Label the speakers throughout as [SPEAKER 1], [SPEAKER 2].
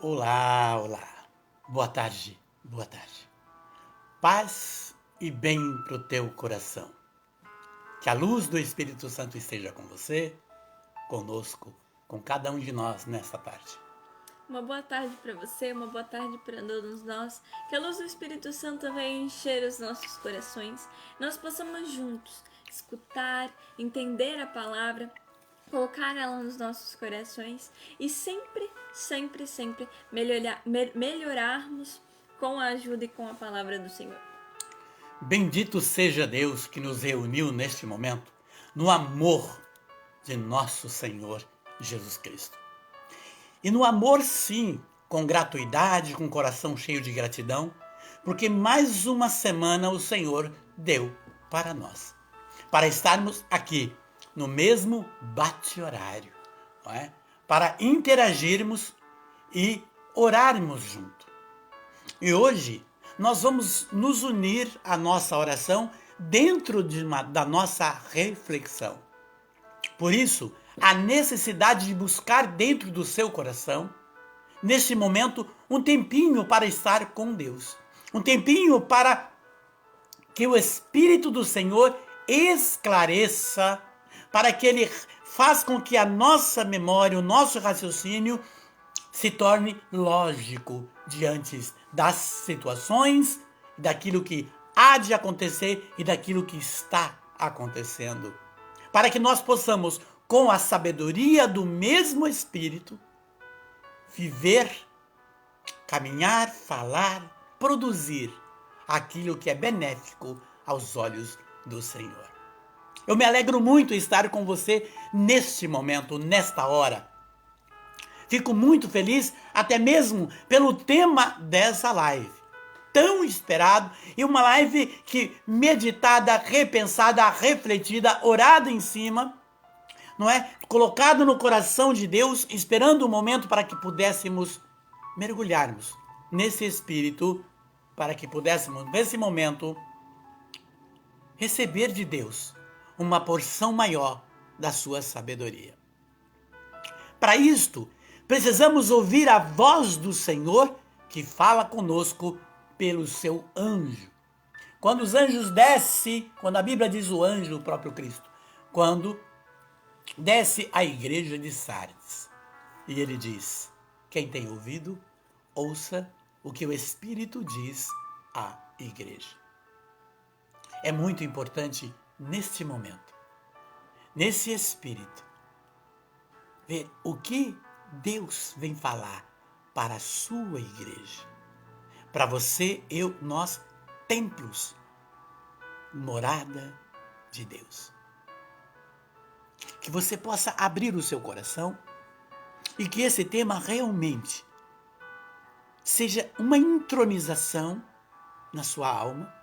[SPEAKER 1] Olá, olá. Boa tarde, boa tarde. Paz e bem pro teu coração. Que a luz do Espírito Santo esteja com você, conosco, com cada um de nós nesta tarde.
[SPEAKER 2] Uma boa tarde para você, uma boa tarde para todos nós. Que a luz do Espírito Santo venha encher os nossos corações. Nós possamos juntos escutar, entender a palavra, colocar ela nos nossos corações e sempre melhorarmos com a ajuda e com a palavra do Senhor.
[SPEAKER 1] Bendito seja Deus que nos reuniu neste momento no amor de nosso Senhor Jesus Cristo. E no amor, sim, com gratuidade, com coração cheio de gratidão, porque mais uma semana o Senhor deu para nós. Para estarmos aqui no mesmo bate-horário, não é? Para interagirmos e orarmos junto. E hoje nós vamos nos unir à nossa oração dentro da nossa reflexão. Por isso, a necessidade de buscar dentro do seu coração, neste momento, um tempinho para estar com Deus. Um tempinho para que o Espírito do Senhor esclareça, para que Ele faça com que a nossa memória, o nosso raciocínio se torne lógico diante das situações, daquilo que há de acontecer e daquilo que está acontecendo. Para que nós possamos, com a sabedoria do mesmo Espírito, viver, caminhar, falar, produzir aquilo que é benéfico aos olhos do Senhor. Eu me alegro muito em estar com você neste momento, nesta hora. Fico muito feliz até mesmo pelo tema dessa live. Tão esperado e uma live que meditada, repensada, refletida, orada em cima, não é? Colocado no coração de Deus, esperando o momento para que pudéssemos mergulharmos nesse espírito, para que pudéssemos nesse momento receber de Deus uma porção maior da sua sabedoria. Para isto, precisamos ouvir a voz do Senhor que fala conosco pelo seu anjo. Quando os anjos descem, quando a Bíblia diz o anjo, o próprio Cristo, quando desce à igreja de Sardes, e ele diz: quem tem ouvido, ouça o que o Espírito diz à igreja. É muito importante neste momento, nesse Espírito, ver o que Deus vem falar para a sua igreja. Para você, eu, nós, templos, morada de Deus. Que você possa abrir o seu coração e que esse tema realmente seja uma intronização na sua alma,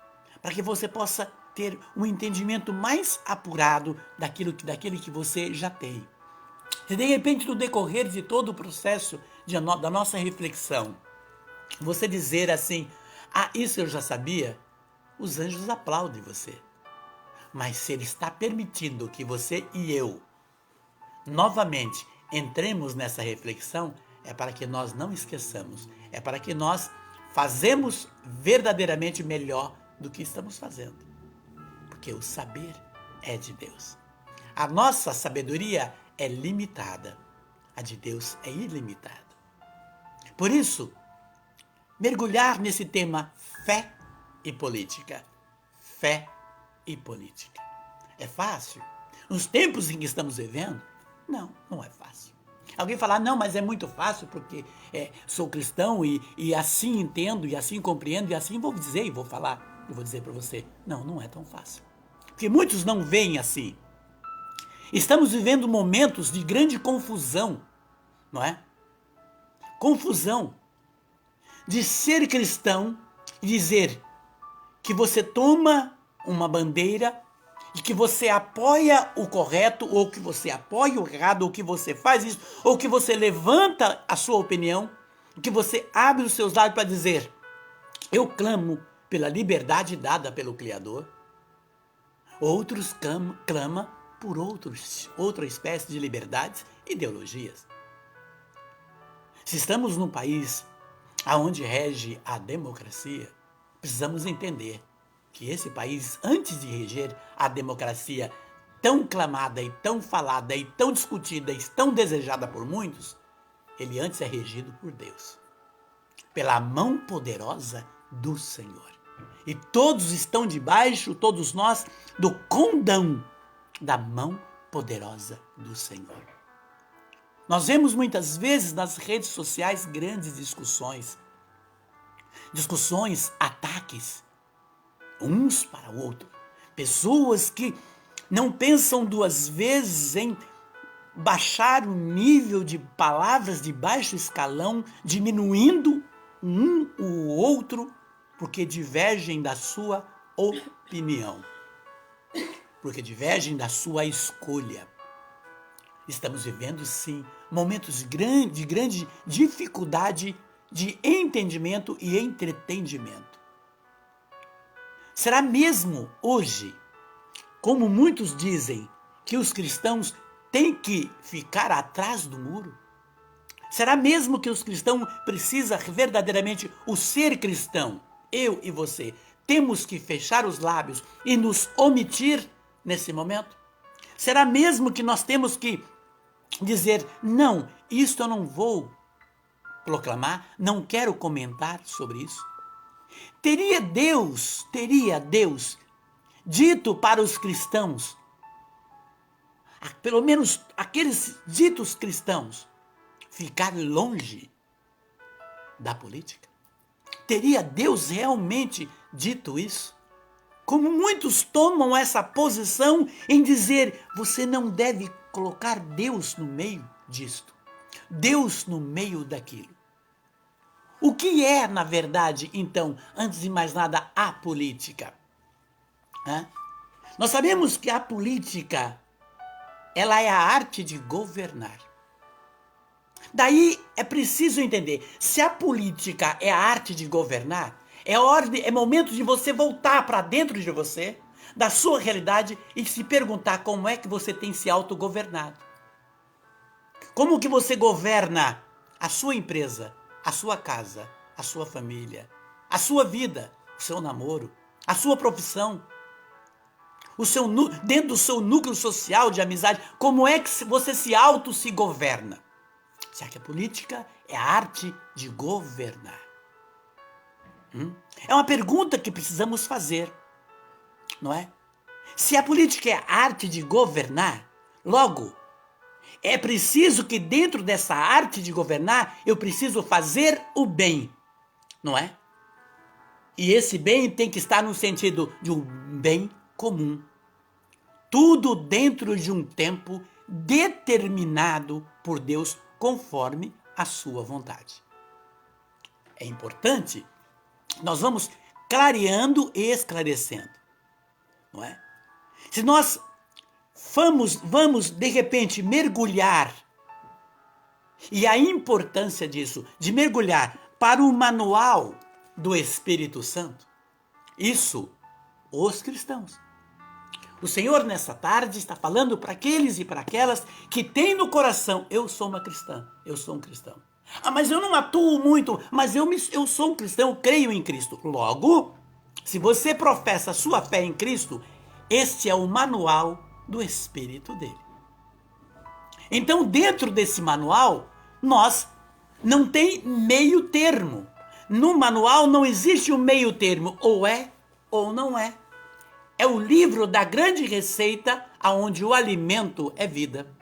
[SPEAKER 1] para que você possa ter um entendimento mais apurado daquele que você já tem. Se de repente, no decorrer de todo o processo da nossa reflexão, você dizer assim: ah, isso eu já sabia, os anjos aplaudem você. Mas se ele está permitindo que você e eu novamente entremos nessa reflexão, é para que nós não esqueçamos, é para que nós fazemos verdadeiramente melhor do que estamos fazendo. Porque o saber é de Deus. A nossa sabedoria é limitada, a de Deus é ilimitada. Por isso, mergulhar nesse tema fé e política. Fé e política. É fácil? Nos tempos em que estamos vivendo, não, não é fácil. Alguém falar, não, mas é muito fácil porque sou cristão e assim entendo, e assim compreendo, e assim vou dizer e vou falar. Eu vou dizer para você, não, não é tão fácil. Porque muitos não veem assim. Estamos vivendo momentos de grande confusão, não é? Confusão de ser cristão e dizer que você toma uma bandeira e que você apoia o correto, ou que você apoia o errado, ou que você faz isso, ou que você levanta a sua opinião, que você abre os seus lábios para dizer: eu clamo pela liberdade dada pelo Criador. Outros clamam por outra espécie de liberdades e ideologias. Se estamos num país onde rege a democracia, precisamos entender que esse país, antes de reger a democracia tão clamada e tão falada e tão discutida e tão desejada por muitos, ele antes é regido por Deus, pela mão poderosa do Senhor. E todos estão debaixo, todos nós, do condão da mão poderosa do Senhor. Nós vemos muitas vezes nas redes sociais grandes discussões, ataques, uns para o outro. Pessoas que não pensam duas vezes em baixar o nível de palavras de baixo escalão, diminuindo o outro, porque divergem da sua opinião, porque divergem da sua escolha. Estamos vivendo, sim, momentos de grande dificuldade de entendimento e entretenimento. Será mesmo hoje, como muitos dizem, que os cristãos têm que ficar atrás do muro? Será mesmo que os cristãos precisam verdadeiramente o ser cristão? Eu e você temos que fechar os lábios e nos omitir nesse momento? Será mesmo que nós temos que dizer, não, isto eu não vou proclamar, não quero comentar sobre isso? Teria Deus dito para os cristãos, pelo menos aqueles ditos cristãos, ficar longe da política? Teria Deus realmente dito isso? Como muitos tomam essa posição em dizer, você não deve colocar Deus no meio disto, Deus no meio daquilo. O que é, na verdade, então, antes de mais nada, a política? Nós sabemos que a política, ela é a arte de governar. Daí é preciso entender, se a política é a arte de governar, é momento de você voltar para dentro de você, da sua realidade, e se perguntar como é que você tem se autogovernado. Como que você governa a sua empresa, a sua casa, a sua família, a sua vida, o seu namoro, a sua profissão, dentro do seu núcleo social de amizade, como é que você se governa? Será que a política é a arte de governar? É uma pergunta que precisamos fazer, não é? Se a política é a arte de governar, logo, é preciso que dentro dessa arte de governar, eu preciso fazer o bem, não é? E esse bem tem que estar no sentido de um bem comum. Tudo dentro de um tempo determinado por Deus, conforme a sua vontade. É importante, nós vamos clareando e esclarecendo, não é? Se nós vamos de repente mergulhar, e a importância disso, de mergulhar para o manual do Espírito Santo, isso, os cristãos. O Senhor nessa tarde está falando para aqueles e para aquelas que têm no coração, eu sou uma cristã, eu sou um cristão. Mas eu não atuo muito, mas eu sou um cristão, eu creio em Cristo. Logo, se você professa a sua fé em Cristo, este é o manual do Espírito dele. Então, dentro desse manual, nós não tem meio termo. No manual não existe um meio termo, ou é ou não é. É o livro da grande receita, onde o alimento é vida.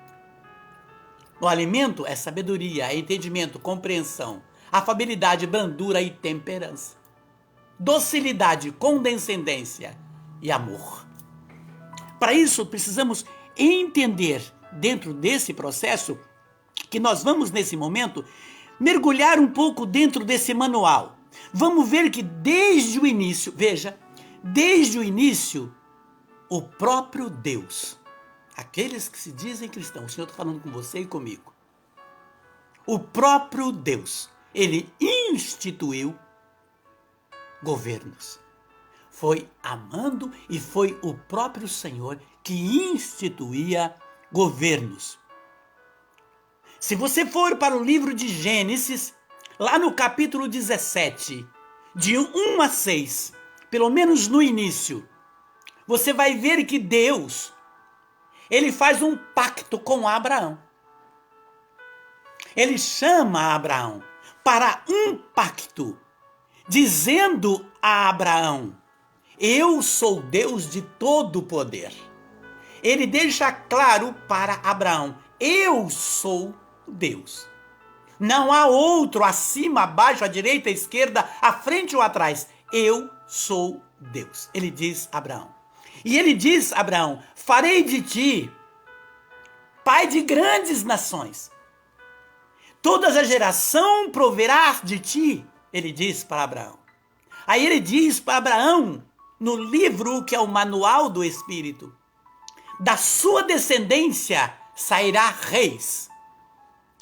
[SPEAKER 1] O alimento é sabedoria, é entendimento, compreensão, afabilidade, brandura e temperança. Docilidade, condescendência e amor. Para isso, precisamos entender, dentro desse processo, que nós vamos, nesse momento, mergulhar um pouco dentro desse manual. Vamos ver que desde o início, desde o início, o próprio Deus, aqueles que se dizem cristãos, o Senhor está falando com você e comigo, o próprio Deus, ele instituiu governos. Foi amando e foi o próprio Senhor que instituía governos. Se você for para o livro de Gênesis, lá no capítulo 17, de 1 a 6, pelo menos no início, você vai ver que Deus, ele faz um pacto com Abraão. Ele chama Abraão para um pacto, dizendo a Abraão: eu sou Deus de todo poder. Ele deixa claro para Abraão: eu sou Deus. Não há outro acima, abaixo, à direita, à esquerda, à frente ou atrás. Eu sou Deus. Ele diz a Abraão. E ele diz a Abraão: farei de ti pai de grandes nações. Toda a geração proverá de ti, ele diz para Abraão. Aí ele diz para Abraão, no livro que é o Manual do Espírito: da sua descendência sairá reis.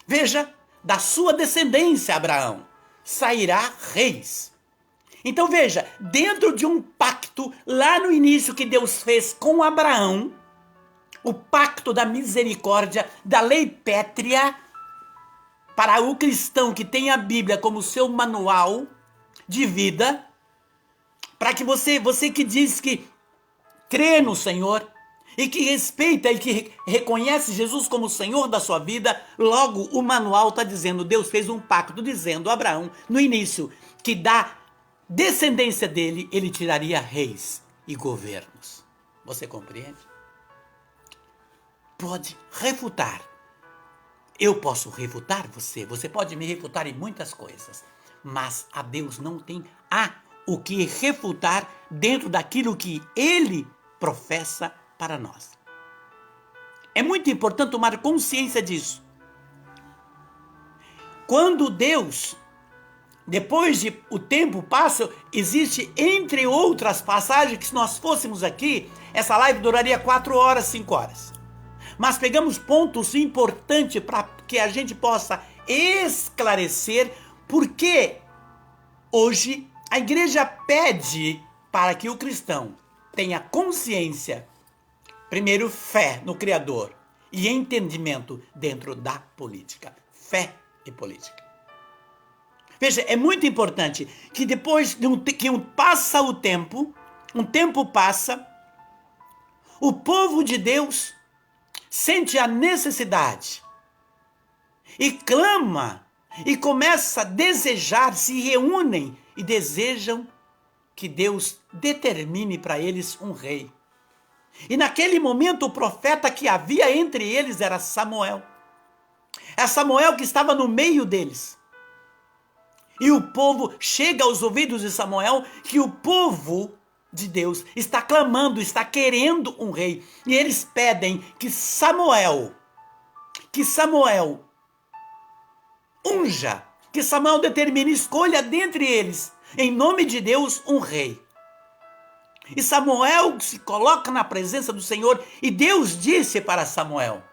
[SPEAKER 1] Veja, da sua descendência, Abraão, sairá reis. Então veja, dentro de um pacto, lá no início que Deus fez com Abraão, o pacto da misericórdia, da lei pétrea, para o cristão que tem a Bíblia como seu manual de vida, para que você que diz que crê no Senhor e que respeita e que reconhece Jesus como o Senhor da sua vida, logo o manual está dizendo, Deus fez um pacto dizendo a Abraão, no início, que da descendência dele, ele tiraria reis e governos. Você compreende? Pode refutar. Eu posso refutar você, você pode me refutar em muitas coisas, mas a Deus não tem o que refutar dentro daquilo que ele professa para nós. É muito importante tomar consciência disso. Quando Deus, depois de o tempo passa, existe entre outras passagens que se nós fôssemos aqui, essa live duraria 4 horas, 5 horas. Mas pegamos pontos importantes para que a gente possa esclarecer porque hoje a igreja pede para que o cristão tenha consciência, primeiro fé no Criador e entendimento dentro da política. Fé e política. Veja, é muito importante que depois de passa o tempo, um tempo passa, o povo de Deus sente a necessidade e clama e começa a desejar, se reúnem e desejam que Deus determine para eles um rei. E naquele momento o profeta que havia entre eles era Samuel. É Samuel que estava no meio deles. E o povo chega aos ouvidos de Samuel que o povo de Deus está clamando, está querendo um rei. E eles pedem que Samuel unja, que Samuel determine, escolha dentre eles, em nome de Deus, um rei. E Samuel se coloca na presença do Senhor e Deus disse para Samuel: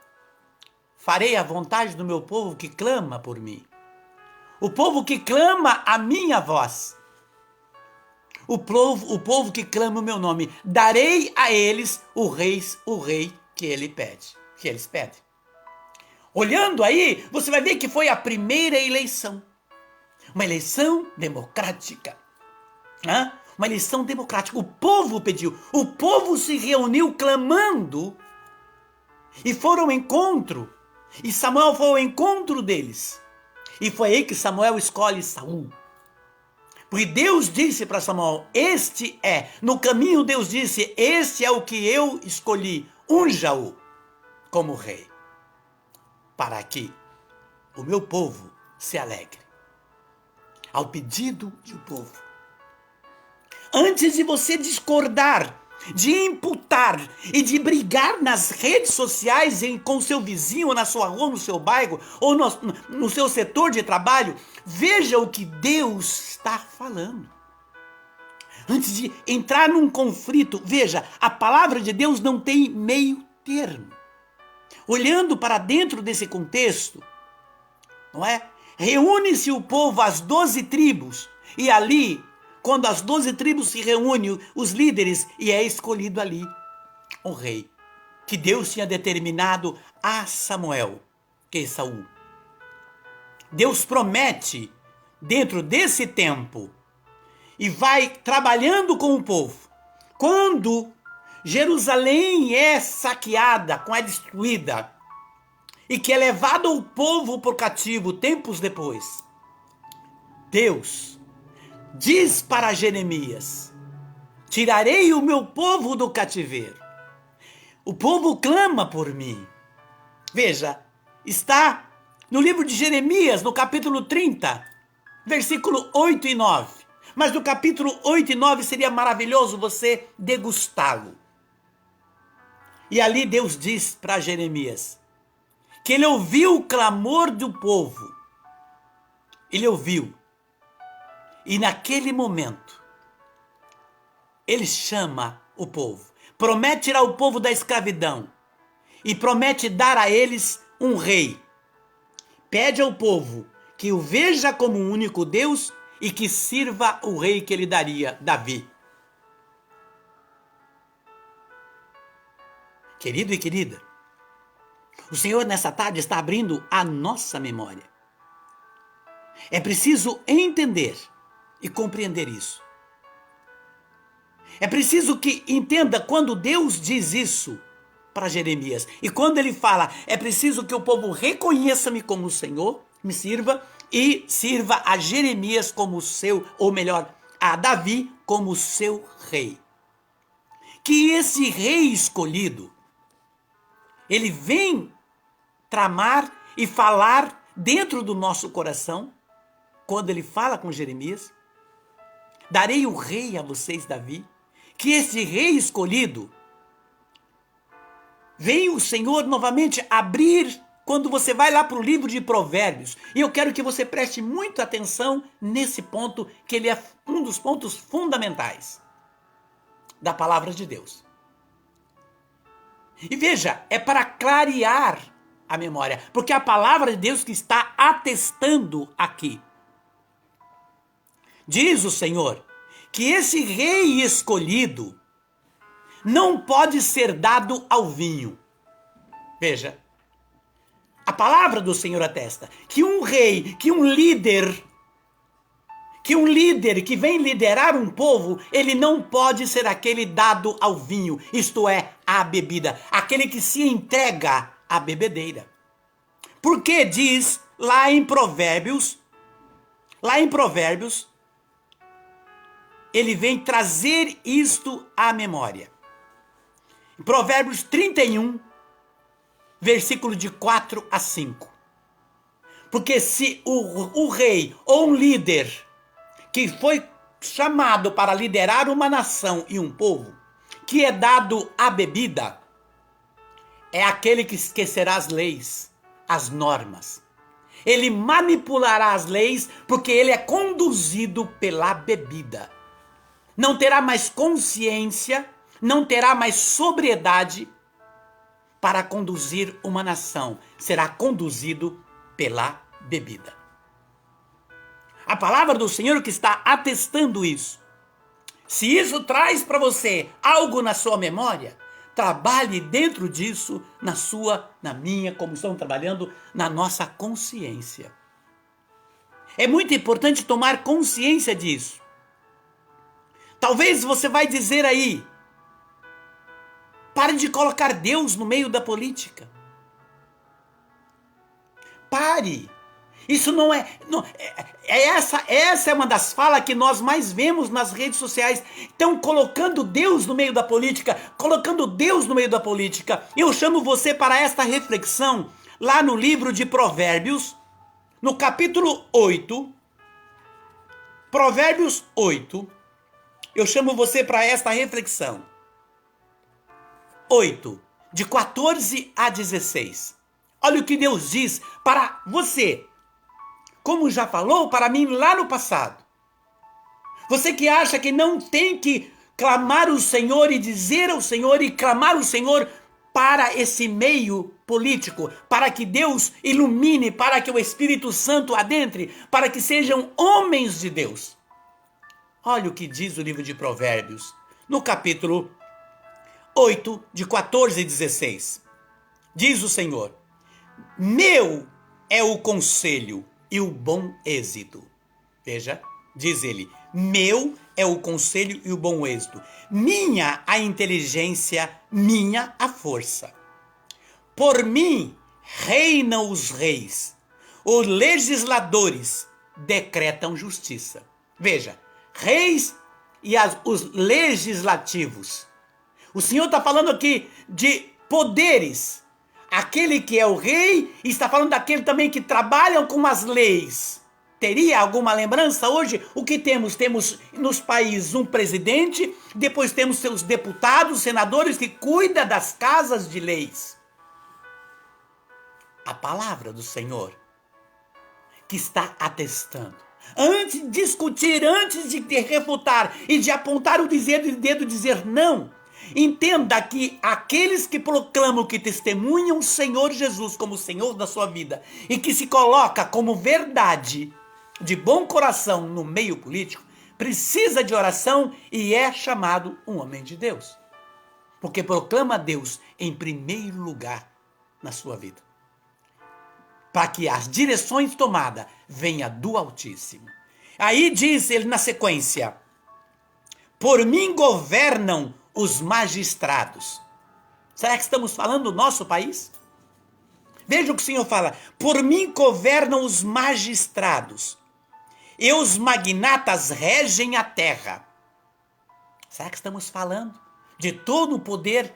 [SPEAKER 1] farei a vontade do meu povo que clama por mim. O povo que clama a minha voz. O povo que clama o meu nome, darei a eles o rei que eles pedem. Olhando aí, você vai ver que foi a primeira eleição. Uma eleição democrática. Uma eleição democrática. O povo pediu, o povo se reuniu clamando e foram ao encontro. E Samuel foi ao encontro deles. E foi aí que Samuel escolhe Saul. Porque Deus disse para Samuel, no caminho Deus disse, este é o que eu escolhi, unja-o como rei, para que o meu povo se alegre. Ao pedido do povo. Antes de você discordar, de imputar e de nas redes sociais com seu vizinho, na sua rua, no seu bairro ou no seu setor de trabalho, veja o que Deus está falando. Antes de entrar num conflito, veja, a palavra de Deus não tem meio termo. Olhando para dentro desse contexto, não é? Reúne-se o povo, as 12 tribos, e ali, quando as 12 tribos se reúnem, os líderes, e é escolhido ali um rei, que Deus tinha determinado a Samuel, que é Saul. Deus promete, dentro desse tempo, e vai trabalhando com o povo. Quando Jerusalém é saqueada, é destruída, e que é levado o povo por cativo tempos depois, Deus diz para Jeremias: tirarei o meu povo do cativeiro. O povo clama por mim. Veja, está no livro de Jeremias, no capítulo 30, versículo 8 e 9. Mas no capítulo 8 e 9 seria maravilhoso você degustá-lo. E ali Deus diz para Jeremias que ele ouviu o clamor do povo. Ele ouviu. E naquele momento, ele chama o povo. Promete tirar o povo da escravidão. E promete dar a eles um rei. Pede ao povo que o veja como um único Deus e que sirva o rei que ele daria, Davi. Querido e querida, o Senhor nessa tarde está abrindo a nossa memória. É preciso entender e compreender isso. É preciso que entenda quando Deus diz isso para Jeremias. E quando ele fala, é preciso que o povo reconheça-me como o Senhor, me sirva, e sirva a Jeremias como seu, ou melhor, a Davi como seu rei. Que esse rei escolhido, ele vem tramar e falar dentro do nosso coração, quando ele fala com Jeremias: darei o rei a vocês, Davi. Que esse rei escolhido, vem o Senhor novamente abrir, quando você vai lá para o livro de Provérbios. E eu quero que você preste muita atenção nesse ponto, que ele é um dos pontos fundamentais da palavra de Deus. E veja, é para clarear a memória, porque a palavra de Deus que está atestando aqui. Diz o Senhor que esse rei escolhido não pode ser dado ao vinho. Veja, a palavra do Senhor atesta que um rei, que um líder que vem liderar um povo, ele não pode ser aquele dado ao vinho, isto é, à bebida, aquele que se entrega à bebedeira. Porque diz lá em Provérbios, ele vem trazer isto à memória. Em Provérbios 31, versículo de 4 a 5. Porque se o rei ou um líder que foi chamado para liderar uma nação e um povo, que é dado à bebida, é aquele que esquecerá as leis, as normas. Ele manipulará as leis porque ele é conduzido pela bebida. Não terá mais consciência, não terá mais sobriedade para conduzir uma nação. Será conduzido pela bebida. A palavra do Senhor que está atestando isso. Se isso traz para você algo na sua memória, trabalhe dentro disso, na sua, na minha, como estão trabalhando, na nossa consciência. É muito importante tomar consciência disso. Talvez você vai dizer aí: pare de colocar Deus no meio da política. Pare. Isso não é... Essa é uma das falas que nós mais vemos nas redes sociais. Estão colocando Deus no meio da política. Colocando Deus no meio da política. Eu chamo você para esta reflexão lá no livro de Provérbios, no capítulo 8. Provérbios 8. Eu chamo você para esta reflexão. 8, de 14 a 16. Olha o que Deus diz para você. Como já falou para mim lá no passado. Você que acha que não tem que clamar o Senhor e dizer ao Senhor e clamar o Senhor para esse meio político, para que Deus ilumine, para que o Espírito Santo adentre, para que sejam homens de Deus. Olha o que diz o livro de Provérbios, no capítulo 8, de 14 e 16. Diz o Senhor: meu é o conselho e o bom êxito. Veja, diz ele, meu é o conselho e o bom êxito. Minha a inteligência, minha a força. Por mim reinam os reis. Os legisladores decretam justiça. Veja, reis e os legislativos. O Senhor está falando aqui de poderes. Aquele que é o rei está falando daquele também que trabalham com as leis. Teria alguma lembrança hoje? O que temos? Temos nos países um presidente, depois temos seus deputados, senadores que cuidam das casas de leis. A palavra do Senhor que está atestando. Antes de discutir, antes de refutar e de apontar o dedo dizer não, entenda que aqueles que proclamam, que testemunham o Senhor Jesus como Senhor da sua vida e que se coloca como verdade de bom coração no meio político, precisa de oração e é chamado um homem de Deus. Porque proclama Deus em primeiro lugar na sua vida. Para que as direções tomadas venham do Altíssimo. Aí diz ele na sequência, por mim governam os magistrados. Será que estamos falando do nosso país? Veja o que o Senhor fala, por mim governam os magistrados, e os magnatas regem a terra. Será que estamos falando de todo o poder?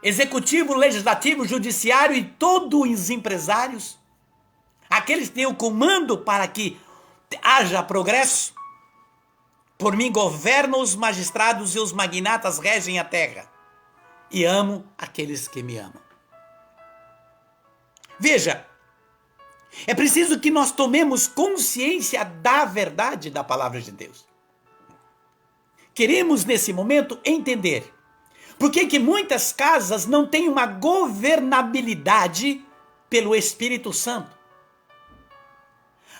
[SPEAKER 1] Executivo, legislativo, judiciário e todos os empresários? Aqueles que têm o comando para que haja progresso? Por mim governam os magistrados e os magnatas regem a terra. E amo aqueles que me amam. Veja, é preciso que nós tomemos consciência da verdade da palavra de Deus. Queremos nesse momento entender por que muitas casas não têm uma governabilidade pelo Espírito Santo.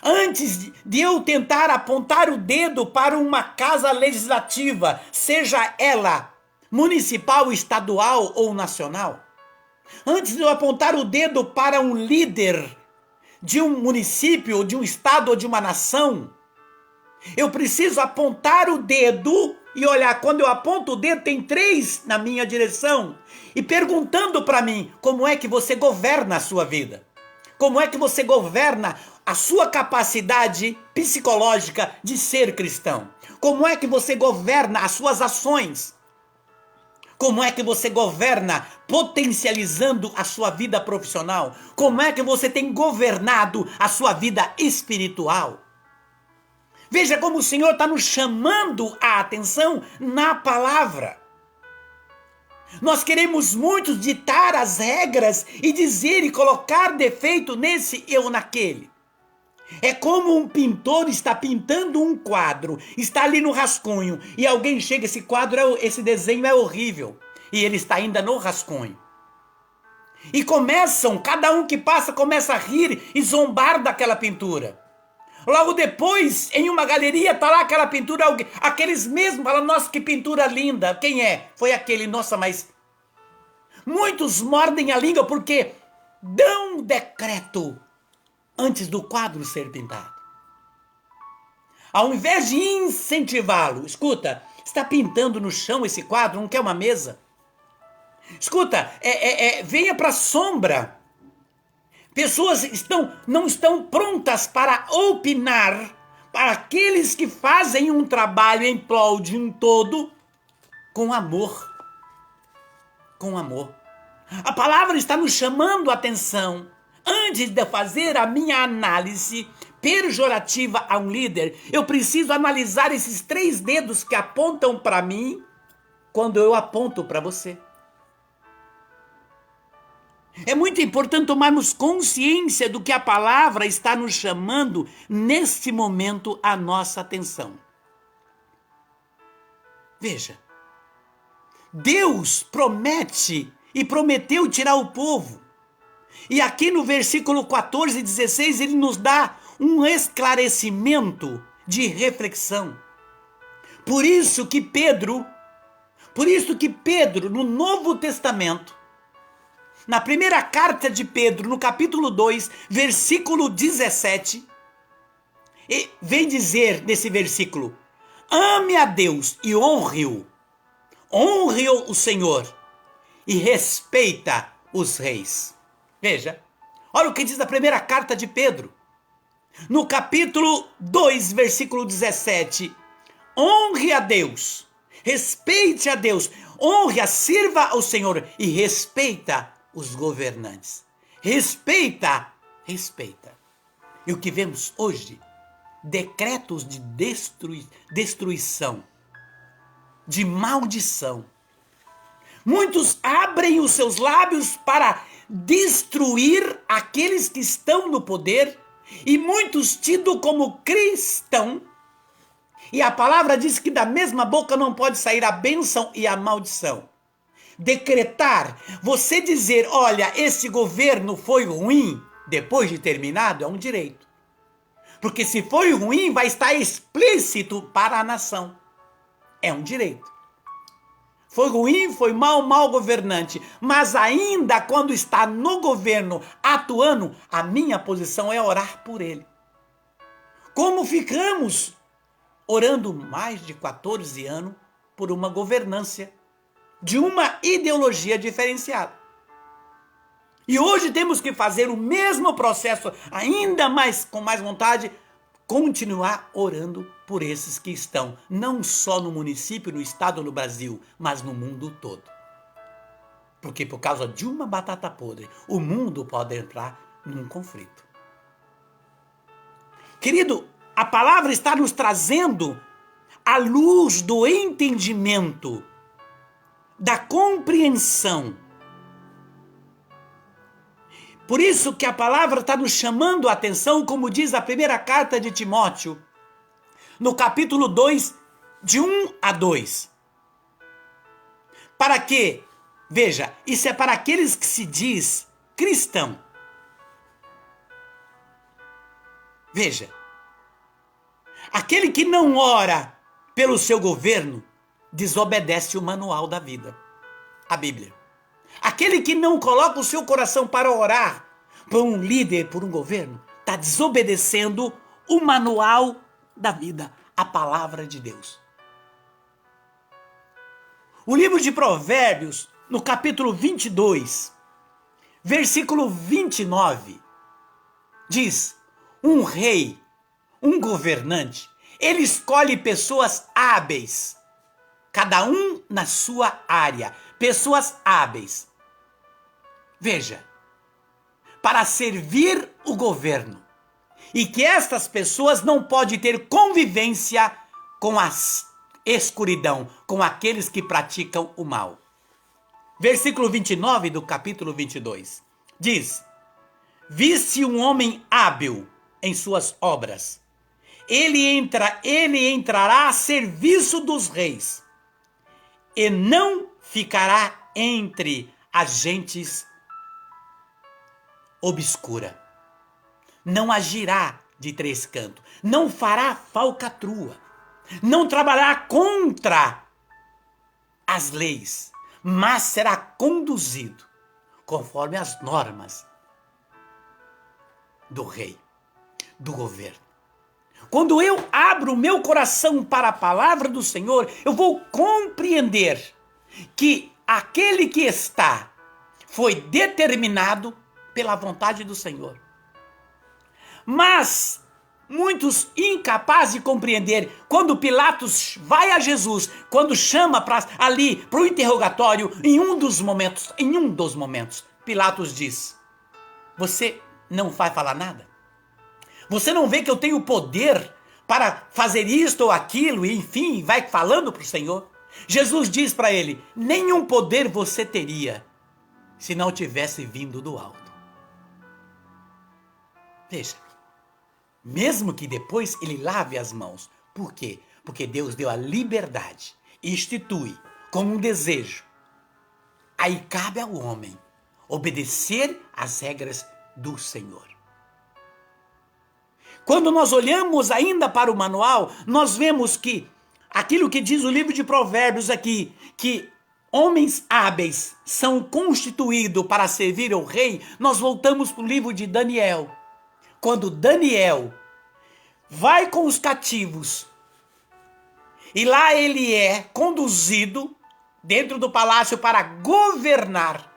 [SPEAKER 1] Antes de eu tentar apontar o dedo para uma casa legislativa, seja ela municipal, estadual ou nacional, antes de eu apontar o dedo para um líder de um município, ou de um estado, ou de uma nação, eu preciso apontar o dedo e olhar, quando eu aponto o dedo, tem 3 na minha direção, e perguntando para mim, como é que você governa a sua vida? Como é que você governa a sua capacidade psicológica de ser cristão? Como é que você governa as suas ações? Como é que você governa potencializando a sua vida profissional? Como é que você tem governado a sua vida espiritual? Veja como o Senhor está nos chamando a atenção na palavra. Nós queremos muito ditar as regras e dizer e colocar defeito nesse ou naquele. É como um pintor está pintando um quadro, está ali no rascunho, e alguém chega, esse desenho é horrível, e ele está ainda no rascunho. E cada um que passa começa a rir e zombar daquela pintura. Logo depois, em uma galeria, está lá aquela pintura, aqueles mesmos falam, nossa, que pintura linda. Quem é? Foi aquele, nossa, mas... Muitos mordem a língua porque dão decreto antes do quadro ser pintado. Ao invés de incentivá-lo, escuta, está pintando no chão esse quadro, não quer uma mesa? Escuta, venha para a sombra. Pessoas não estão prontas para opinar para aqueles que fazem um trabalho em prol de um todo com amor. Com amor. A palavra está nos chamando a atenção. Antes de fazer a minha análise pejorativa a um líder, eu preciso analisar esses 3 dedos que apontam para mim quando eu aponto para você. É muito importante tomarmos consciência do que a palavra está nos chamando neste momento a nossa atenção. Veja, Deus promete e prometeu tirar o povo. E aqui no versículo 14 e 16 ele nos dá um esclarecimento de reflexão. Por isso que Pedro, no Novo Testamento, na primeira carta de Pedro, no capítulo 2, versículo 17, e vem dizer nesse versículo: ame a Deus e honre-o. Honre o Senhor e respeita os reis. Veja, olha o que diz a primeira carta de Pedro. No capítulo 2, versículo 17. Honre a Deus, respeite a Deus, honre, sirva ao Senhor e respeita os governantes. Respeita. E o que vemos hoje? Decretos de destruição, de maldição. Muitos abrem os seus lábios para destruir aqueles que estão no poder, e muitos tidos como cristão. E a palavra diz que da mesma boca não pode sair a bênção e a maldição. Decretar, você dizer, olha, esse governo foi ruim, depois de terminado, é um direito. Porque se foi ruim, vai estar explícito para a nação. É um direito. Foi ruim, foi mau governante. Mas ainda quando está no governo atuando, a minha posição é orar por ele. Como ficamos orando mais de 14 anos por uma governância de uma ideologia diferenciada. E hoje temos que fazer o mesmo processo, ainda mais com mais vontade, continuar orando por esses que estão não só no município, no estado, no Brasil, mas no mundo todo. Porque por causa de uma batata podre, o mundo pode entrar num conflito. Querido, a palavra está nos trazendo a luz do entendimento, da compreensão. Por isso que a palavra está nos chamando a atenção, como diz a primeira carta de Timóteo, no capítulo 2, de 1 a 2. Para quê? Veja, isso é para aqueles que se diz cristão. Veja, aquele que não ora pelo seu governo, desobedece o manual da vida, a Bíblia. Aquele que não coloca o seu coração para orar por um líder, por um governo, está desobedecendo o manual da vida, a palavra de Deus. O livro de Provérbios, no capítulo 22, versículo 29, diz: um rei, um governante, ele escolhe pessoas hábeis, cada um na sua área, pessoas hábeis. Veja, para servir o governo. E que estas pessoas não podem ter convivência com a escuridão, com aqueles que praticam o mal. Versículo 29 do capítulo 22 diz: visse um homem hábil em suas obras, ele entrará a serviço dos reis e não ficará entre as gentes obscura. Não agirá de três cantos, não fará falcatrua, não trabalhará contra as leis, mas será conduzido conforme as normas do rei, do governo. Quando eu abro o meu coração para a palavra do Senhor, eu vou compreender que aquele que está foi determinado pela vontade do Senhor. Mas muitos incapazes de compreender, quando Pilatos vai a Jesus, quando chama ali para o interrogatório, em um dos momentos, Pilatos diz: você não vai falar nada? Você não vê que eu tenho poder para fazer isto ou aquilo, e enfim, vai falando para o Senhor? Jesus diz para ele: nenhum poder você teria se não tivesse vindo do alto. Veja, mesmo que depois ele lave as mãos. Por quê? Porque Deus deu a liberdade, institui como um desejo. Aí cabe ao homem obedecer às regras do Senhor. Quando nós olhamos ainda para o manual, nós vemos que aquilo que diz o livro de Provérbios aqui, que homens hábeis são constituídos para servir ao rei, nós voltamos para o livro de Daniel. Quando Daniel vai com os cativos e lá ele é conduzido dentro do palácio para governar.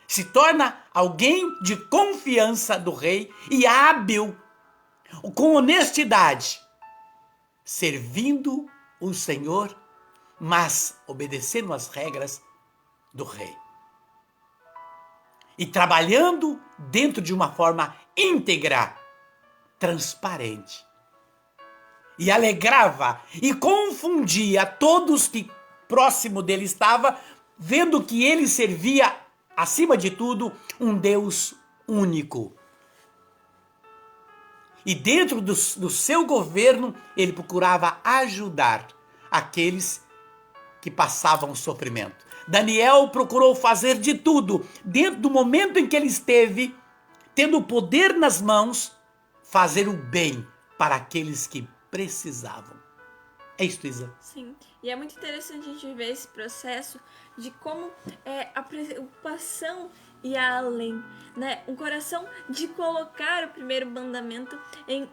[SPEAKER 1] Se torna alguém de confiança do rei e hábil, com honestidade, servindo o Senhor, mas obedecendo as regras do rei. E trabalhando dentro de uma forma íntegra, transparente. E alegrava e confundia todos que próximo dele estava, vendo que ele servia, acima de tudo, um Deus único. E dentro do seu governo, ele procurava ajudar aqueles que passavam sofrimento. Daniel procurou fazer de tudo, dentro do momento em que ele esteve, tendo o poder nas mãos, fazer o bem para aqueles que precisavam. É isso, Isa.
[SPEAKER 2] Sim, e é muito interessante a gente ver esse processo de como a preocupação ir além, né? Um coração de colocar o primeiro mandamento em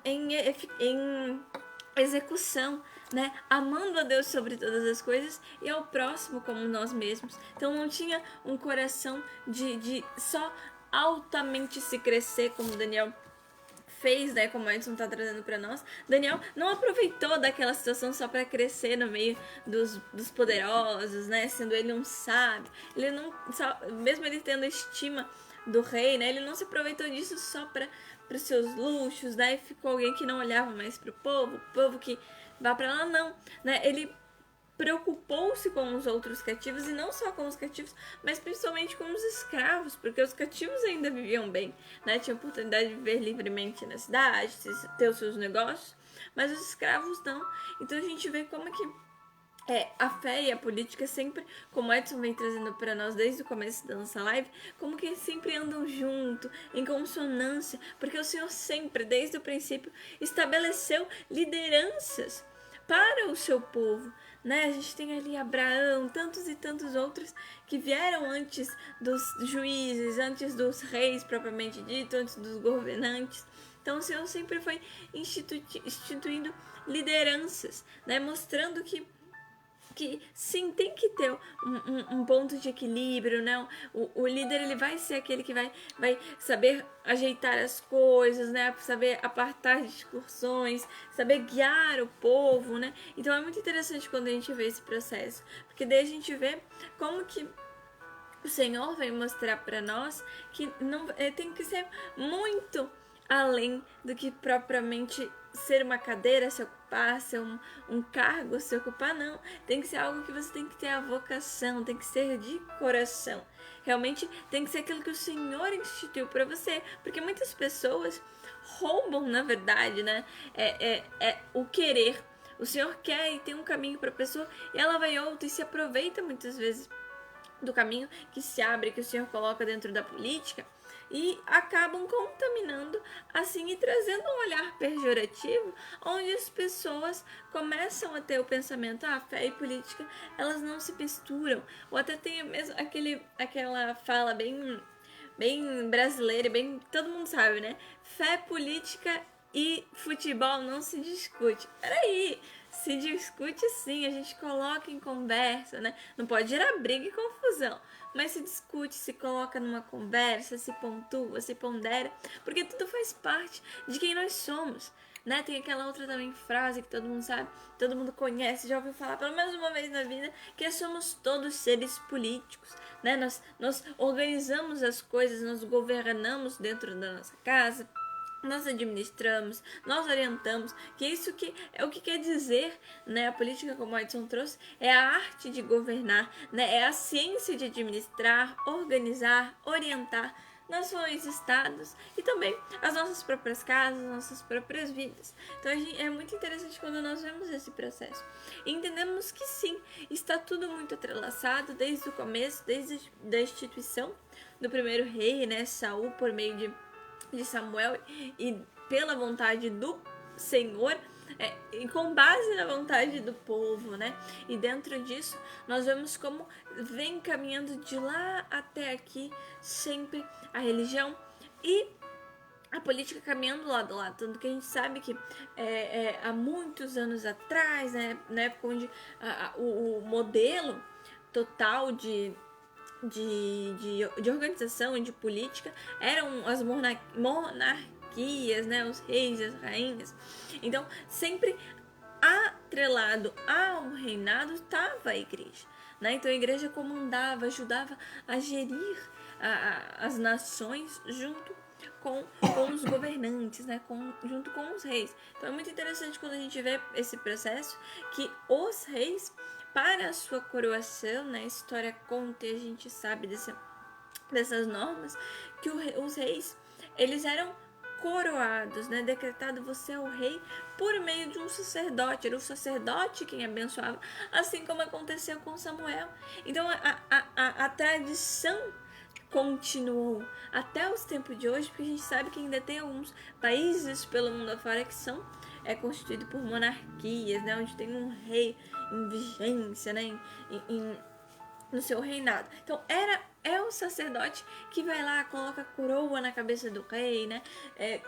[SPEAKER 2] execução, né? Amando a Deus sobre todas as coisas e ao próximo como nós mesmos. Então não tinha um coração de só altamente se crescer, como Daniel fez, né, como o Edson tá trazendo para nós. Daniel não aproveitou daquela situação só para crescer no meio dos poderosos, né, sendo ele um sábio. Ele não, mesmo ele tendo estima do rei, né, ele não se aproveitou disso só para os seus luxos, né, e ficou alguém que não olhava mais para o povo que vá para lá, não, né, ele preocupou-se com os outros cativos, e não só com os cativos, mas principalmente com os escravos, porque os cativos ainda viviam bem, né? Tinham oportunidade de viver livremente na cidade, ter os seus negócios, mas os escravos não. Então a gente vê como que a fé e a política sempre, como o Edson vem trazendo para nós desde o começo da nossa live, como que sempre andam junto, em consonância, porque o Senhor sempre, desde o princípio, estabeleceu lideranças para o seu povo, né? A gente tem ali Abraão, tantos e tantos outros que vieram antes dos juízes, antes dos reis propriamente dito, antes dos governantes. Então o Senhor sempre foi instituindo lideranças, né? Mostrando que sim, tem que ter um ponto de equilíbrio, né? O líder, ele vai ser aquele que vai saber ajeitar as coisas, né? Saber apartar discussões, saber guiar o povo, né? Então é muito interessante quando a gente vê esse processo, porque daí a gente vê como que o Senhor vem mostrar para nós que não tem que ser muito além do que propriamente ser uma cadeira, se ocupar, ser um cargo, se ocupar, não. Tem que ser algo que você tem que ter a vocação, tem que ser de coração. Realmente tem que ser aquilo que o Senhor instituiu para você, porque muitas pessoas roubam, na verdade, né? O querer. O Senhor quer e tem um caminho para a pessoa e ela vai outro e se aproveita muitas vezes do caminho que se abre, que o Senhor coloca dentro da política, e acabam contaminando assim e trazendo um olhar pejorativo, onde as pessoas começam a ter o pensamento, fé e política, elas não se misturam, ou até tem mesmo aquela fala bem brasileira, bem, todo mundo sabe, né? Fé, política e futebol não se discute. Peraí, se discute sim, a gente coloca em conversa, né? Não pode gerar briga e confusão, mas se discute, se coloca numa conversa, se pontua, se pondera, porque tudo faz parte de quem nós somos, né? Tem aquela outra também frase que todo mundo sabe, todo mundo conhece, já ouviu falar pelo menos uma vez na vida, que somos todos seres políticos, né? Nós organizamos as coisas, nós governamos dentro da nossa casa, nós administramos, nós orientamos, que isso que é o que quer dizer, né? A política, como o Edson trouxe, é a arte de governar, né? É a ciência de administrar, organizar, orientar nações, estados e também as nossas próprias casas, nossas próprias vidas. Então é muito interessante quando nós vemos esse processo e entendemos que sim, está tudo muito entrelaçado desde o começo, desde a instituição do primeiro rei, né? Saul, por meio de Samuel e pela vontade do Senhor, e com base na vontade do povo, né? E dentro disso, nós vemos como vem caminhando de lá até aqui sempre a religião e a política caminhando lado a lado. Tanto que a gente sabe que há muitos anos atrás, né, na época onde o modelo total de organização e de política eram as monarquias, né, os reis e as rainhas. Então, sempre atrelado ao reinado estava a igreja, né? Então a igreja comandava, ajudava a gerir as nações junto com os governantes, né? Junto com os reis. Então é muito interessante quando a gente vê esse processo que os reis, para a sua coroação, né? A história conta e a gente sabe dessas normas, que os reis, eles eram coroados, né? Decretado você é o rei por meio de um sacerdote. Era o sacerdote quem abençoava, assim como aconteceu com Samuel. Então a tradição continuou até os tempos de hoje, porque a gente sabe que ainda tem alguns países pelo mundo afora que são constituídos por monarquias, né? Onde tem um rei em vigência, né? No seu reinado. Então é o sacerdote que vai lá, coloca a coroa na cabeça do rei, né?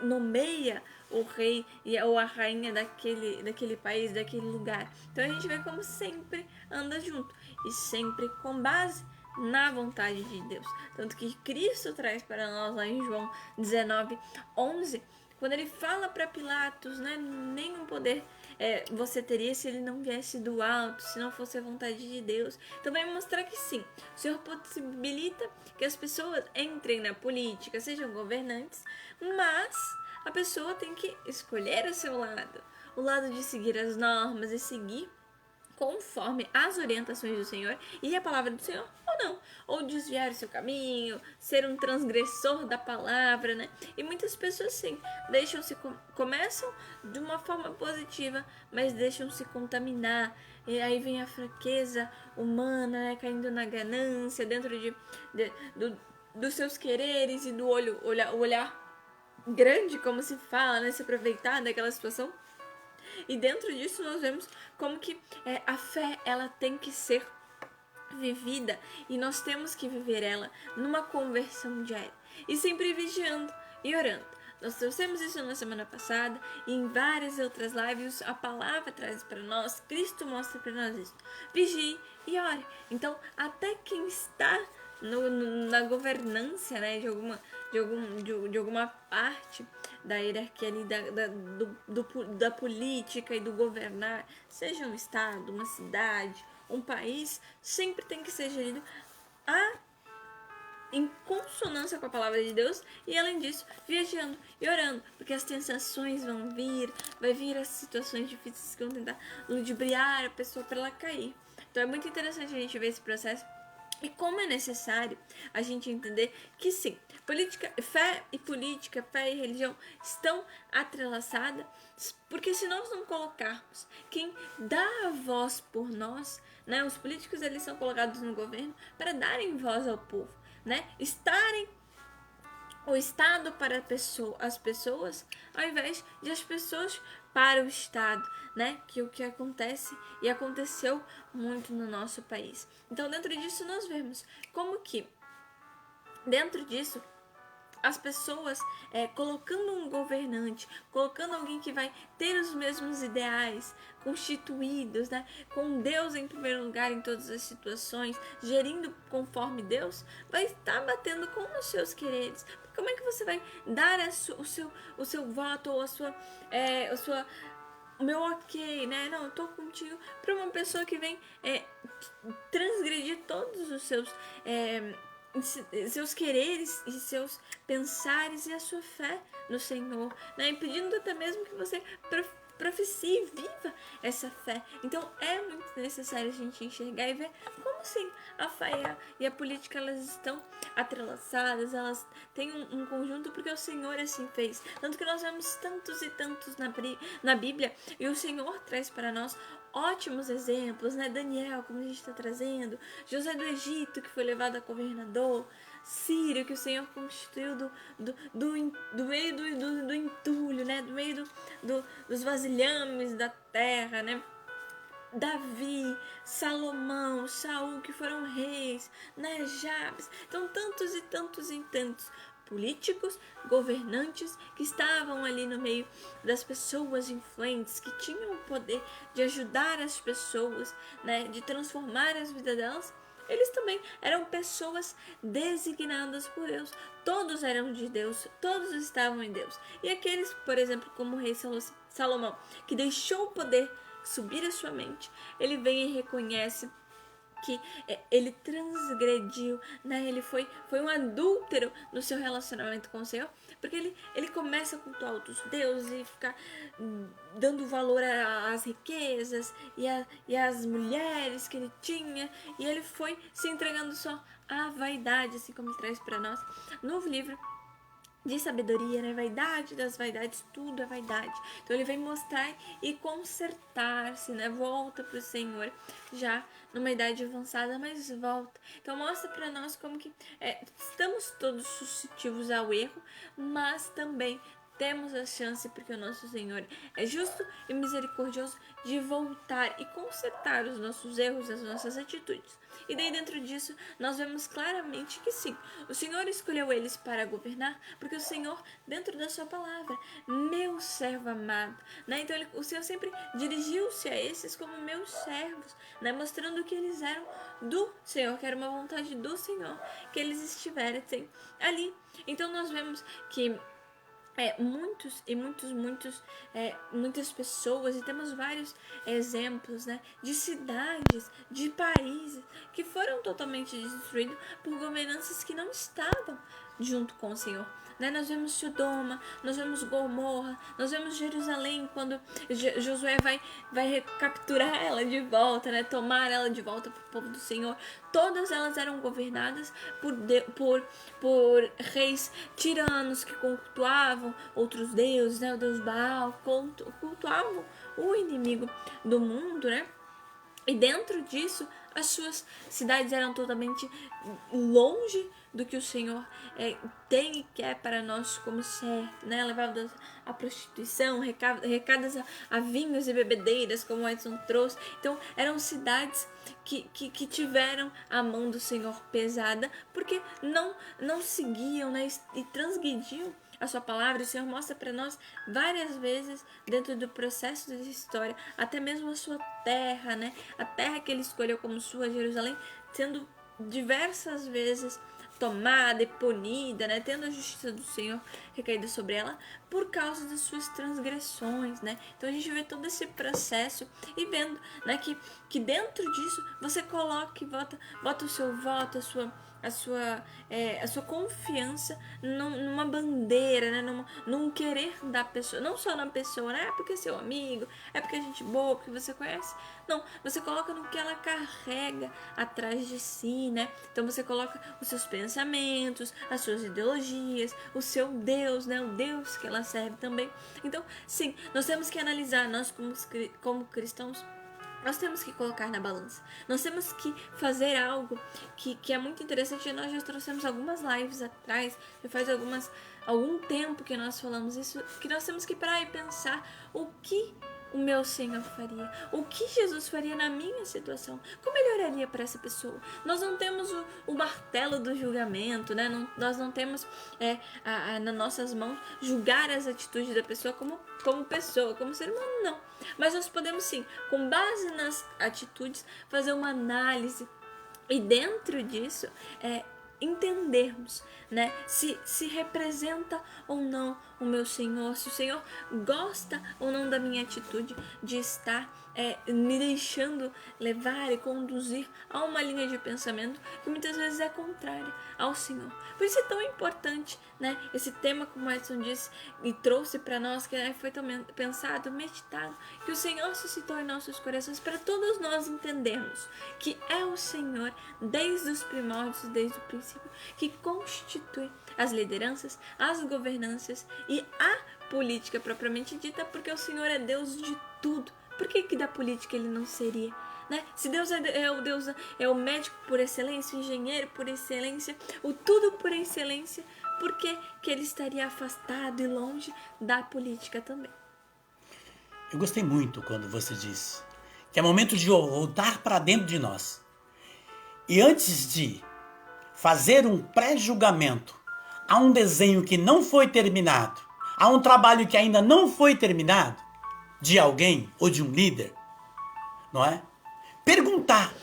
[SPEAKER 2] Nomeia o rei ou a rainha daquele país, daquele lugar. Então a gente vê como sempre anda junto e sempre com base na vontade de Deus. Tanto que Cristo traz para nós lá em João 19:11, quando ele fala para Pilatos, né, nenhum poder você teria se ele não viesse do alto, se não fosse a vontade de Deus. Então vai mostrar que sim, o Senhor possibilita que as pessoas entrem na política, sejam governantes, mas a pessoa tem que escolher o seu lado, o lado de seguir as normas e seguir conforme as orientações do Senhor e a palavra do Senhor, ou não, ou desviar o seu caminho, ser um transgressor da palavra, né? E muitas pessoas sim, começam de uma forma positiva, mas deixam-se contaminar, e aí vem a fraqueza humana, né? Caindo na ganância, dentro dos seus quereres e do olhar grande, como se fala, né? Se aproveitar daquela situação. E dentro disso nós vemos como que a fé ela tem que ser vivida e nós temos que viver ela numa conversão diária e sempre vigiando e orando. Nós trouxemos isso na semana passada e em várias outras lives a palavra traz para nós, Cristo mostra para nós isso. Vigie e ore. Então até quem está na governância, né, de alguma parte da hierarquia ali da política e do governar, seja um estado, uma cidade, um país, sempre tem que ser gerido em consonância com a palavra de Deus e, além disso, viajando e orando, porque as tentações vão vir, vai vir as situações difíceis que vão tentar ludibriar a pessoa para ela cair. Então é muito interessante a gente ver esse processo e como é necessário a gente entender que sim, fé e religião estão atrelaçadas, porque se nós não colocarmos quem dá a voz por nós, né, os políticos eles são colocados no governo para darem voz ao povo, né, estarem o Estado para as pessoas, ao invés de as pessoas para o Estado, né? Que o que acontece e aconteceu muito no nosso país. Então, dentro disso, nós vemos como que, dentro disso, as pessoas colocando um governante, colocando alguém que vai ter os mesmos ideais constituídos, né, com Deus em primeiro lugar em todas as situações, gerindo conforme Deus, vai estar batendo com os seus quereres. Como é que você vai dar o seu voto ou o meu ok, né? Não, eu tô contigo, para uma pessoa que vem transgredir todos os seus quereres e seus pensares e a sua fé no Senhor, né? Impedindo até mesmo que você profecie e viva essa fé. Então é muito necessário a gente enxergar e ver como sim a fé e a política elas estão atrelaçadas, elas têm um conjunto porque o Senhor assim fez. Tanto que nós vemos tantos e tantos na Bíblia e o Senhor traz para nós ótimos exemplos, né? Daniel, como a gente está trazendo, José do Egito, que foi levado a governador, Sírio, que o Senhor constituiu do meio do entulho, né? Do meio dos vasilhames da terra, né? Davi, Salomão, Saul, que foram reis, né? Jabes, então tantos e tantos e tantos políticos, governantes que estavam ali no meio das pessoas influentes, que tinham o poder de ajudar as pessoas, né? De transformar as vidas delas. Eles também eram pessoas designadas por Deus. Todos eram de Deus, todos estavam em Deus. E aqueles, por exemplo, como o rei Salomão, que deixou o poder subir a sua mente, ele vem e reconhece que ele transgrediu, né? Ele foi um adúltero no seu relacionamento com o Senhor, porque ele começa a cultuar outros deuses e ficar dando valor às riquezas e às mulheres que ele tinha, e ele foi se entregando só à vaidade, assim como ele traz para nós no livro de sabedoria, né? Vaidade das vaidades, tudo é vaidade. Então ele vem mostrar e consertar-se, né? Volta para o Senhor, já numa idade avançada, mas volta. Então mostra para nós como que estamos todos suscetíveis ao erro, mas também temos a chance, porque o nosso Senhor é justo e misericordioso, de voltar e consertar os nossos erros, as nossas atitudes. E daí dentro disso nós vemos claramente que sim, o Senhor escolheu eles para governar, porque o Senhor, dentro da sua palavra, meu servo amado, né? Então o Senhor sempre dirigiu-se a esses como meus servos, né? Mostrando que eles eram do Senhor, que era uma vontade do Senhor que eles estivessem ali. Então nós vemos que muitas pessoas, e temos vários exemplos, né, de cidades, de países que foram totalmente destruídos por governanças que não estavam junto com o Senhor, né? Nós vemos Sodoma, nós vemos Gomorra, nós vemos Jerusalém, quando Josué vai recapturar ela de volta, né? Tomar ela de volta para o povo do Senhor. Todas elas eram governadas por reis tiranos que cultuavam outros deuses, né? O deus Baal, cultuavam o inimigo do mundo, né? E dentro disso, as suas cidades eram totalmente longe do que o Senhor tem e quer para nós como certo, né? Levadas à prostituição, recadas a vinhos e bebedeiras, como o Edson trouxe. Então, eram cidades que tiveram a mão do Senhor pesada, porque não seguiam, né? E transgrediam a sua palavra. O Senhor mostra para nós várias vezes dentro do processo da história, até mesmo a sua terra, né? A terra que ele escolheu como sua, Jerusalém, sendo diversas vezes tomada e punida, né? Tendo a justiça do Senhor recaída sobre ela por causa das suas transgressões, né? Então a gente vê todo esse processo e vendo, né, que dentro disso você coloca e bota o seu voto, a sua confiança numa bandeira, né? Num querer da pessoa, não só na pessoa, né? É porque é seu amigo, é porque é gente boa, porque você conhece. Não, você coloca no que ela carrega atrás de si, né? Então você coloca os seus pensamentos, as suas ideologias, o seu Deus, né? O Deus que ela serve também. Então, sim, nós temos que analisar, nós como cristãos, nós temos que colocar na balança. Nós temos que fazer algo que é muito interessante. Nós já trouxemos algumas lives atrás, já faz algum tempo que nós falamos isso, que nós temos que parar e pensar o que o meu Senhor faria, o que Jesus faria na minha situação, como ele oraria para essa pessoa. Nós não temos o martelo do julgamento, né? Nós não temos nas nossas mãos julgar as atitudes da pessoa como pessoa, como ser humano, não. Mas nós podemos sim, com base nas atitudes, fazer uma análise e dentro disso entendermos, né, se representa ou não o meu Senhor, se o Senhor gosta ou não da minha atitude de estar me deixando levar e conduzir a uma linha de pensamento que muitas vezes é contrária ao Senhor. Por isso é tão importante, né, esse tema, como o Edson disse e trouxe para nós, que foi também pensado, meditado, que o Senhor suscitou em nossos corações para todos nós entendermos que é o Senhor, desde os primórdios, desde o princípio, que constitui as lideranças, as governanças e a política propriamente dita, porque o Senhor é Deus de tudo, por que da política ele não seria? Né? Se Deus é o Deus, é o médico por excelência, o engenheiro por excelência, o tudo por excelência, por que ele estaria afastado e longe da política também?
[SPEAKER 1] Eu gostei muito quando você disse que é momento de voltar para dentro de nós. E antes de fazer um pré-julgamento a um desenho que não foi terminado, a um trabalho que ainda não foi terminado, de alguém ou de um líder, não é? Perguntar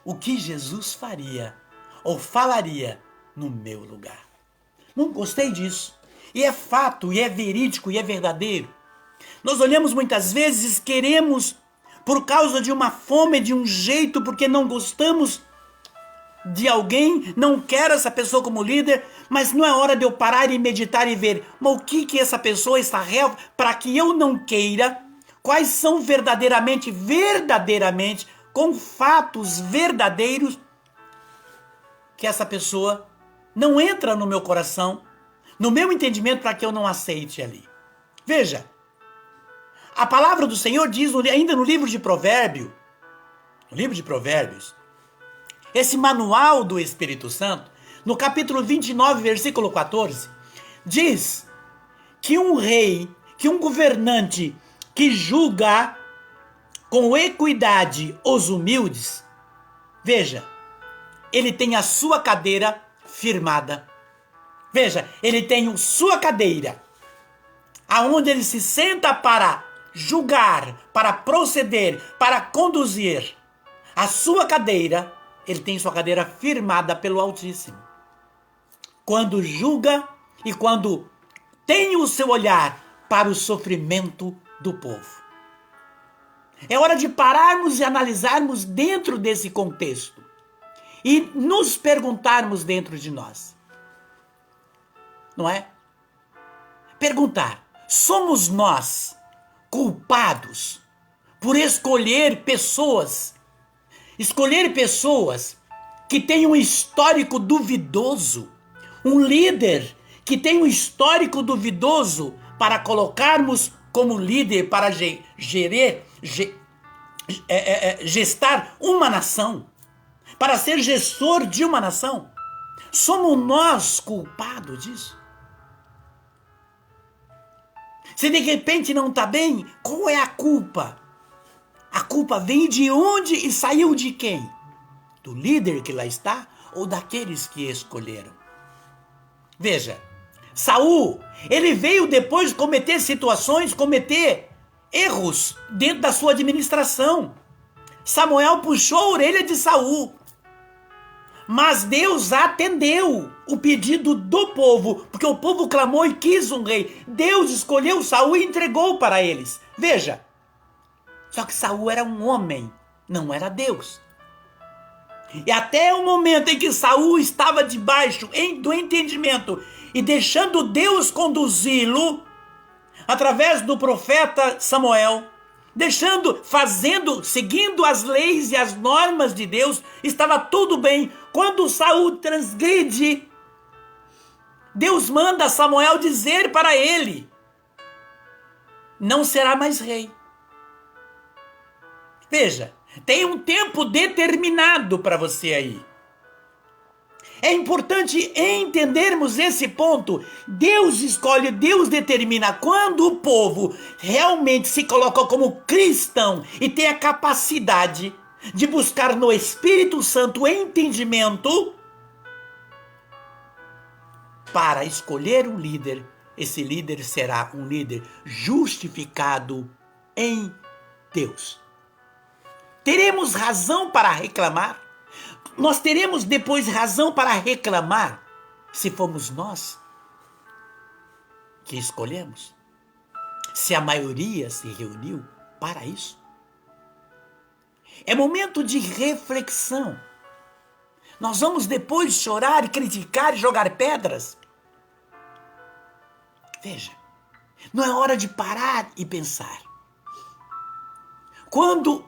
[SPEAKER 1] o que Jesus faria ou falaria no meu lugar. Não gostei disso. E é fato, e é verídico, e é verdadeiro. Nós olhamos muitas vezes, queremos, por causa de uma fome, de um jeito, porque não gostamos de alguém, não quero essa pessoa como líder, mas não é hora de eu parar e meditar e ver, mas o que essa pessoa está real, para que eu não queira, quais são verdadeiramente, com fatos verdadeiros, que essa pessoa não entra no meu coração, no meu entendimento, para que eu não aceite ali. Veja, a palavra do Senhor diz, ainda no livro de Provérbios, esse manual do Espírito Santo, no capítulo 29, versículo 14, diz que um rei, que um governante que julga com equidade os humildes, veja, ele tem a sua cadeira firmada. Veja, ele tem a sua cadeira, aonde ele se senta para julgar, para proceder, para conduzir. A sua cadeira, ele tem sua cadeira firmada pelo Altíssimo. Quando julga e quando tem o seu olhar para o sofrimento do povo. É hora de pararmos e analisarmos dentro desse contexto. E nos perguntarmos dentro de nós. Não é? Perguntar, somos nós culpados por escolher pessoas que têm um histórico duvidoso, um líder que tem um histórico duvidoso para colocarmos como líder para gestar uma nação, para ser gestor de uma nação? Somos nós culpados disso? Se de repente não está bem, qual é a culpa? A culpa vem de onde e saiu de quem? Do líder que lá está ou daqueles que escolheram? Veja, Saul, ele veio depois de cometer erros dentro da sua administração. Samuel puxou a orelha de Saul. Mas Deus atendeu o pedido do povo, porque o povo clamou e quis um rei. Deus escolheu Saul e entregou para eles. Veja, só que Saul era um homem, não era Deus. E até o momento em que Saul estava debaixo do entendimento e deixando Deus conduzi-lo, através do profeta Samuel, seguindo as leis e as normas de Deus, estava tudo bem. Quando Saul transgride, Deus manda Samuel dizer para ele, não será mais rei. Veja, tem um tempo determinado para você aí. É importante entendermos esse ponto. Deus escolhe, Deus determina. Quando o povo realmente se coloca como cristão e tem a capacidade de buscar no Espírito Santo o entendimento para escolher um líder, esse líder será um líder justificado em Deus. Teremos razão para reclamar? Nós teremos depois razão para reclamar se fomos nós que escolhemos? Se a maioria se reuniu para isso? É momento de reflexão. Nós vamos depois chorar, criticar e jogar pedras? Veja, não é hora de parar e pensar. Quando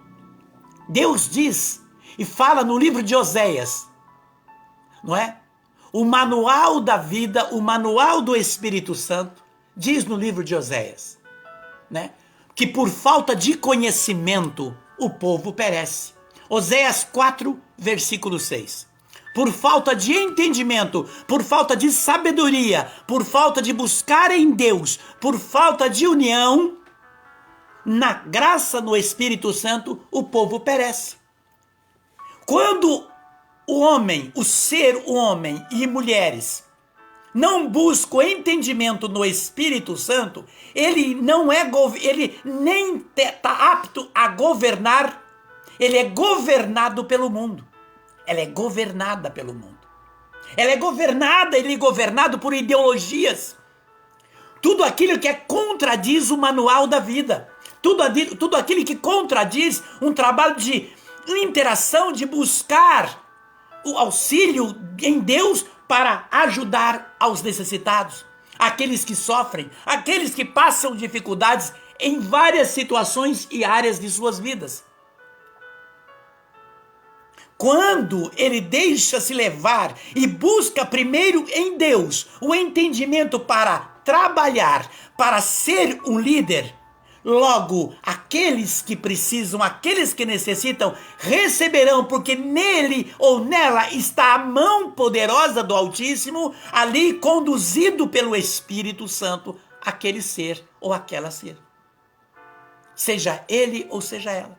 [SPEAKER 1] Deus diz e fala no livro de Oséias, não é? O manual da vida, o manual do Espírito Santo, diz no livro de Oséias, né? que por falta de conhecimento o povo perece. Oséias 4, versículo 6. Por falta de entendimento, por falta de sabedoria, por falta de buscar em Deus, por falta de união, na graça no Espírito Santo, o povo perece. Quando o homem, o ser homem e mulheres não buscam entendimento no Espírito Santo, ele nem está apto a governar, ele é governado pelo mundo. Ela é governada pelo mundo. Ele é governado por ideologias. Tudo aquilo que contradiz o manual da vida. Tudo aquilo que contradiz um trabalho de interação, de buscar o auxílio em Deus para ajudar aos necessitados, aqueles que sofrem, aqueles que passam dificuldades em várias situações e áreas de suas vidas. Quando ele deixa-se levar e busca primeiro em Deus o entendimento para trabalhar, para ser um líder, logo aqueles que precisam, aqueles que necessitam, receberão, porque nele ou nela está a mão poderosa do Altíssimo, ali conduzido pelo Espírito Santo, aquele ser ou aquela ser. Seja ele ou seja ela.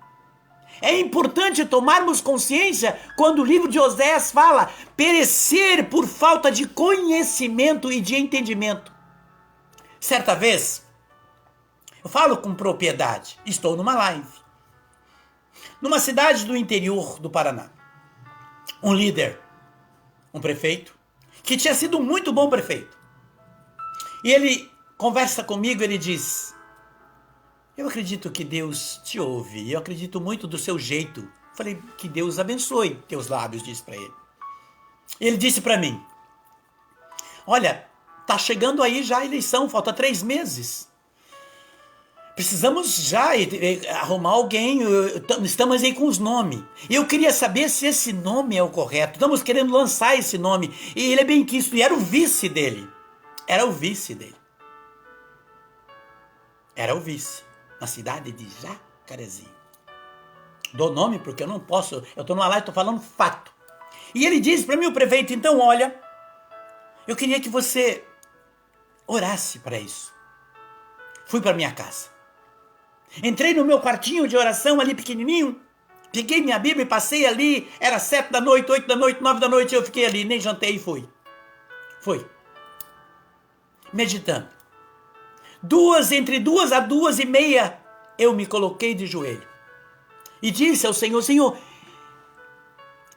[SPEAKER 1] É importante tomarmos consciência quando o livro de Oséias fala perecer por falta de conhecimento e de entendimento. Certa vez, eu falo com propriedade, estou numa live, numa cidade do interior do Paraná. Um líder, um prefeito, que tinha sido um muito bom prefeito. E ele conversa comigo, ele diz: eu acredito que Deus te ouve, eu acredito muito do seu jeito. Falei: que Deus abençoe teus lábios, disse para ele. Ele disse para mim: olha, tá chegando aí já a eleição, falta 3 meses. Precisamos já arrumar alguém, estamos aí com os nomes. Eu queria saber se esse nome é o correto, estamos querendo lançar esse nome. E ele é bem quisto, e era o vice dele. Era o vice, na cidade de Jacarezinho. Dou nome porque eu não posso, eu estou numa live, estou falando fato. E ele disse para mim, o prefeito: então olha, eu queria que você orasse para isso. Fui para minha casa. Entrei no meu quartinho de oração ali pequenininho, peguei minha Bíblia e passei ali, era 7 da noite, 8 da noite, 9 da noite, eu fiquei ali, nem jantei e fui. Meditando. Entre 2 a 2:30, eu me coloquei de joelho. E disse ao Senhor: Senhor,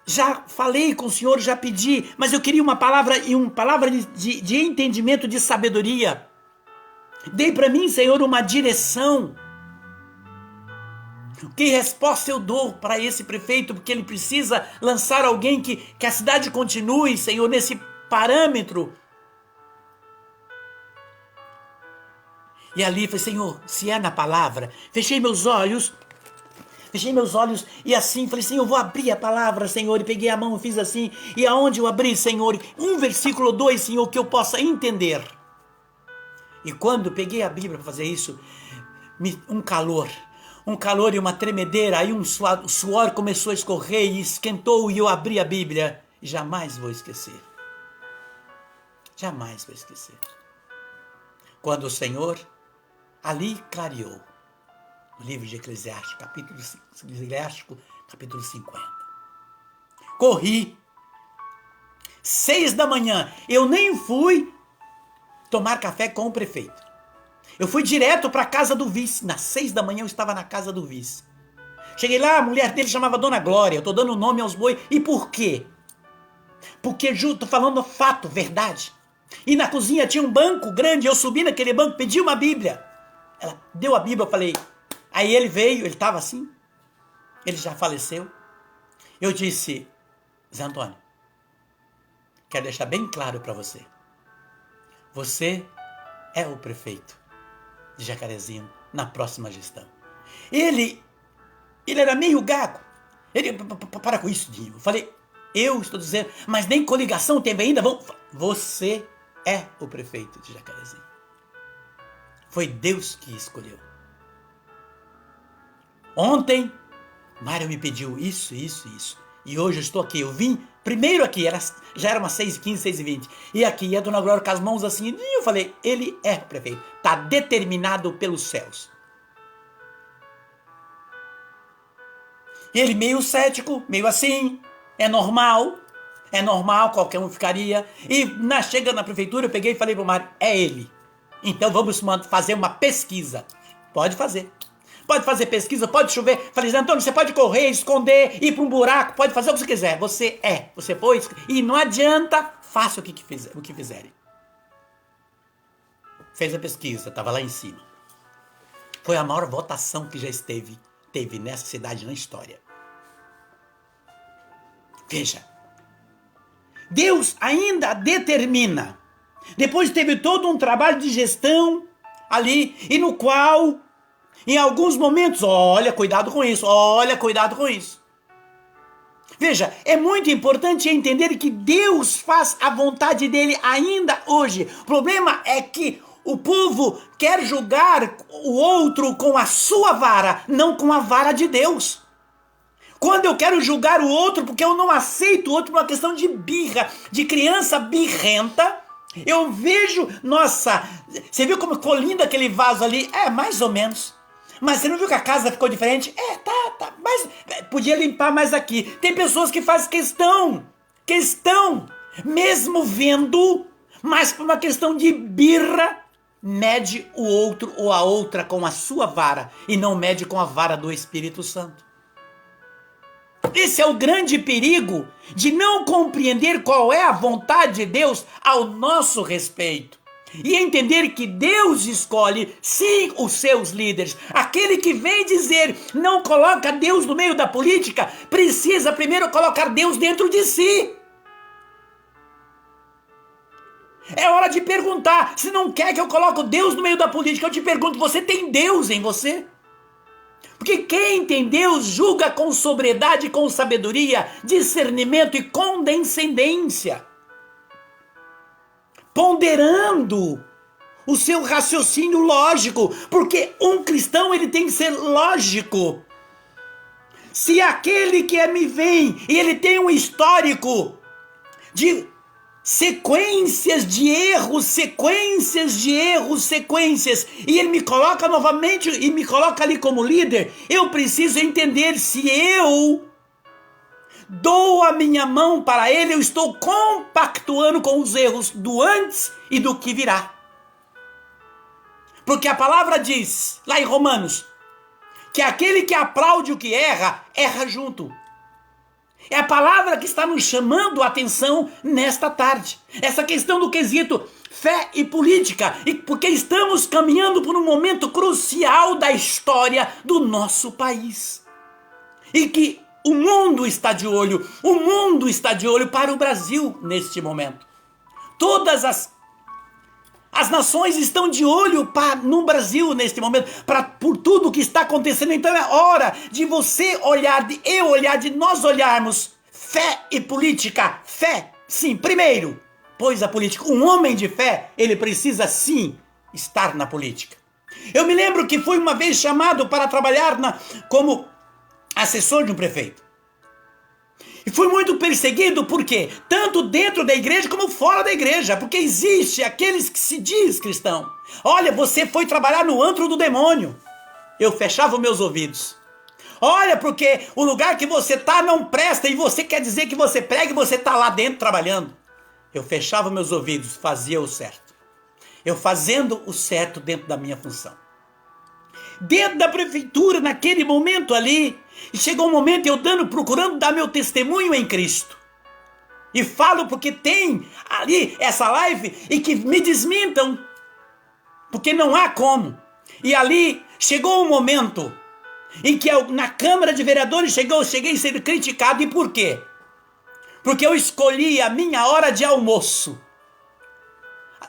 [SPEAKER 1] já falei com o Senhor, já pedi, mas eu queria uma palavra de entendimento, de sabedoria. Dei para mim, Senhor, uma direção. Que resposta eu dou para esse prefeito? Porque ele precisa lançar alguém que a cidade continue, Senhor, nesse parâmetro. E ali falei: Senhor, se é na palavra. Fechei meus olhos e assim falei: Senhor, eu vou abrir a palavra, Senhor. E peguei a mão e fiz assim. E aonde eu abri, Senhor, um versículo 2, Senhor, que eu possa entender. E quando peguei a Bíblia para fazer isso, um calor e uma tremedeira, aí o suor começou a escorrer e esquentou, e eu abri a Bíblia. E jamais vou esquecer. Jamais vou esquecer. Quando o Senhor ali clareou, no livro de Eclesiástico, capítulo 50. Corri. 6 da manhã. Eu nem fui tomar café com o prefeito. Eu fui direto para a casa do vice. Nas 6 da manhã eu estava na casa do vice. Cheguei lá, a mulher dele chamava Dona Glória. Eu estou dando nome aos bois. E por quê? Porque estou falando fato, verdade. E na cozinha tinha um banco grande. Eu subi naquele banco, pedi uma Bíblia. Ela deu a Bíblia, eu falei. Aí ele veio, ele estava assim. Ele já faleceu. Eu disse: Zé Antônio, quero deixar bem claro para você. Você é o prefeito de Jacarezinho na próxima gestão. Ele era meio gago. Ele: para com isso, Dinho. Eu falei: eu estou dizendo, mas nem coligação teve ainda. Você é o prefeito de Jacarezinho. Foi Deus que escolheu. Ontem, Mário me pediu isso. E hoje eu estou aqui. Eu vim primeiro aqui, já era umas 6h15, 6h20. E aqui, e a dona Glória com as mãos assim. E eu falei, ele é prefeito. Está determinado pelos céus. Ele meio cético, meio assim. É normal, qualquer um ficaria. E chegando na prefeitura, eu peguei e falei pro Mário, é ele. Então vamos fazer uma pesquisa. Pode fazer. Pode fazer pesquisa, pode chover. Falei, Antônio, você pode correr, esconder, ir para um buraco, pode fazer o que você quiser. Você foi, e não adianta, faça o que fizerem. Fez a pesquisa, estava lá em cima. Foi a maior votação que já teve nessa cidade na história. Veja, Deus ainda determina. Depois teve todo um trabalho de gestão ali, e no qual, em alguns momentos, olha, cuidado com isso. Veja, é muito importante entender que Deus faz a vontade dele ainda hoje. O problema é que o povo quer julgar o outro com a sua vara, não com a vara de Deus. Quando eu quero julgar o outro porque eu não aceito o outro por uma questão de birra, de criança birrenta, eu vejo, nossa, você viu como ficou lindo aquele vaso ali? É, mais ou menos. Mas você não viu que a casa ficou diferente? É, tá, mas podia limpar mais aqui. Tem pessoas que fazem questão, mesmo vendo, mas por uma questão de birra, mede o outro ou a outra com a sua vara e não mede com a vara do Espírito Santo. Esse é o grande perigo de não compreender qual é a vontade de Deus ao nosso respeito. E entender que Deus escolhe, sim, os seus líderes. Aquele que vem dizer, não coloca Deus no meio da política, precisa primeiro colocar Deus dentro de si. É hora de perguntar, se não quer que eu coloque Deus no meio da política, eu te pergunto, você tem Deus em você? Porque quem tem Deus julga com sobriedade, com sabedoria, discernimento e condescendência, ponderando o seu raciocínio lógico, porque um cristão ele tem que ser lógico. Se aquele que me vem e ele tem um histórico de sequências de erros, e ele me coloca novamente e me coloca ali como líder, eu preciso entender se eu dou a minha mão para ele, eu estou compactuando com os erros do antes e do que virá. Porque a palavra diz, lá em Romanos, que aquele que aplaude o que erra, erra junto. É a palavra que está nos chamando a atenção nesta tarde. Essa questão do quesito fé e política, e porque estamos caminhando por um momento crucial da história do nosso país. E que o mundo está de olho para o Brasil neste momento. Todas as nações estão de olho no Brasil neste momento, por tudo que está acontecendo. Então é hora de você olhar, de eu olhar, de nós olharmos fé e política. Fé, sim, primeiro, pois a política, um homem de fé, ele precisa sim estar na política. Eu me lembro que fui uma vez chamado para trabalhar como assessor de um prefeito. E fui muito perseguido, por quê? Tanto dentro da igreja como fora da igreja, porque existe aqueles que se diz cristão. Olha, você foi trabalhar no antro do demônio. Eu fechava os meus ouvidos. Olha, porque o lugar que você está não presta e você quer dizer que você prega e você está lá dentro trabalhando. Eu fechava meus ouvidos, fazia o certo. Eu fazendo o certo dentro da minha função. Dentro da prefeitura, naquele momento ali, e chegou um momento eu procurando dar meu testemunho em Cristo. E falo porque tem ali essa live e que me desmintam, porque não há como. E ali chegou um momento em que na Câmara de Vereadores cheguei a ser criticado. E por quê? Porque eu escolhi a minha hora de almoço.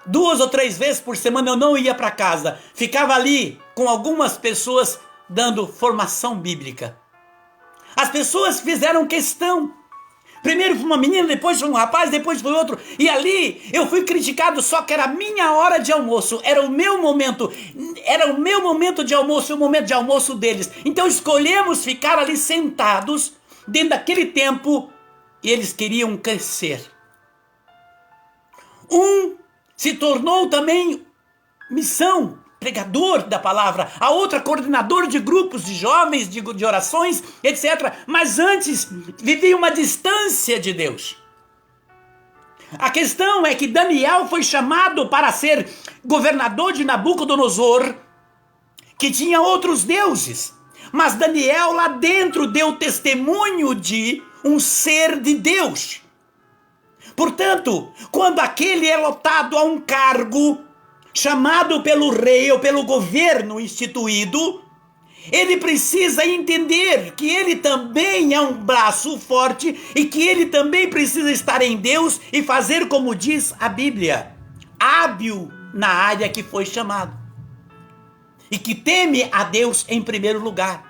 [SPEAKER 1] 2 ou 3 vezes por semana eu não ia para casa. Ficava ali com algumas pessoas dando formação bíblica. As pessoas fizeram questão. Primeiro foi uma menina, depois foi um rapaz, depois foi outro. E ali eu fui criticado, só que era a minha hora de almoço. Era o meu momento. Era o meu momento de almoço e o momento de almoço deles. Então escolhemos ficar ali sentados dentro daquele tempo e eles queriam crescer. Um se tornou também missão, pregador da palavra, a outra coordenador de grupos de jovens, de orações, etc. Mas antes vivia uma distância de Deus. A questão é que Daniel foi chamado para ser governador de Nabucodonosor, que tinha outros deuses. Mas Daniel lá dentro deu testemunho de um ser de Deus. Portanto, quando aquele é lotado a um cargo chamado pelo rei ou pelo governo instituído, ele precisa entender que ele também é um braço forte e que ele também precisa estar em Deus e fazer como diz a Bíblia, hábil na área que foi chamado. E que teme a Deus em primeiro lugar.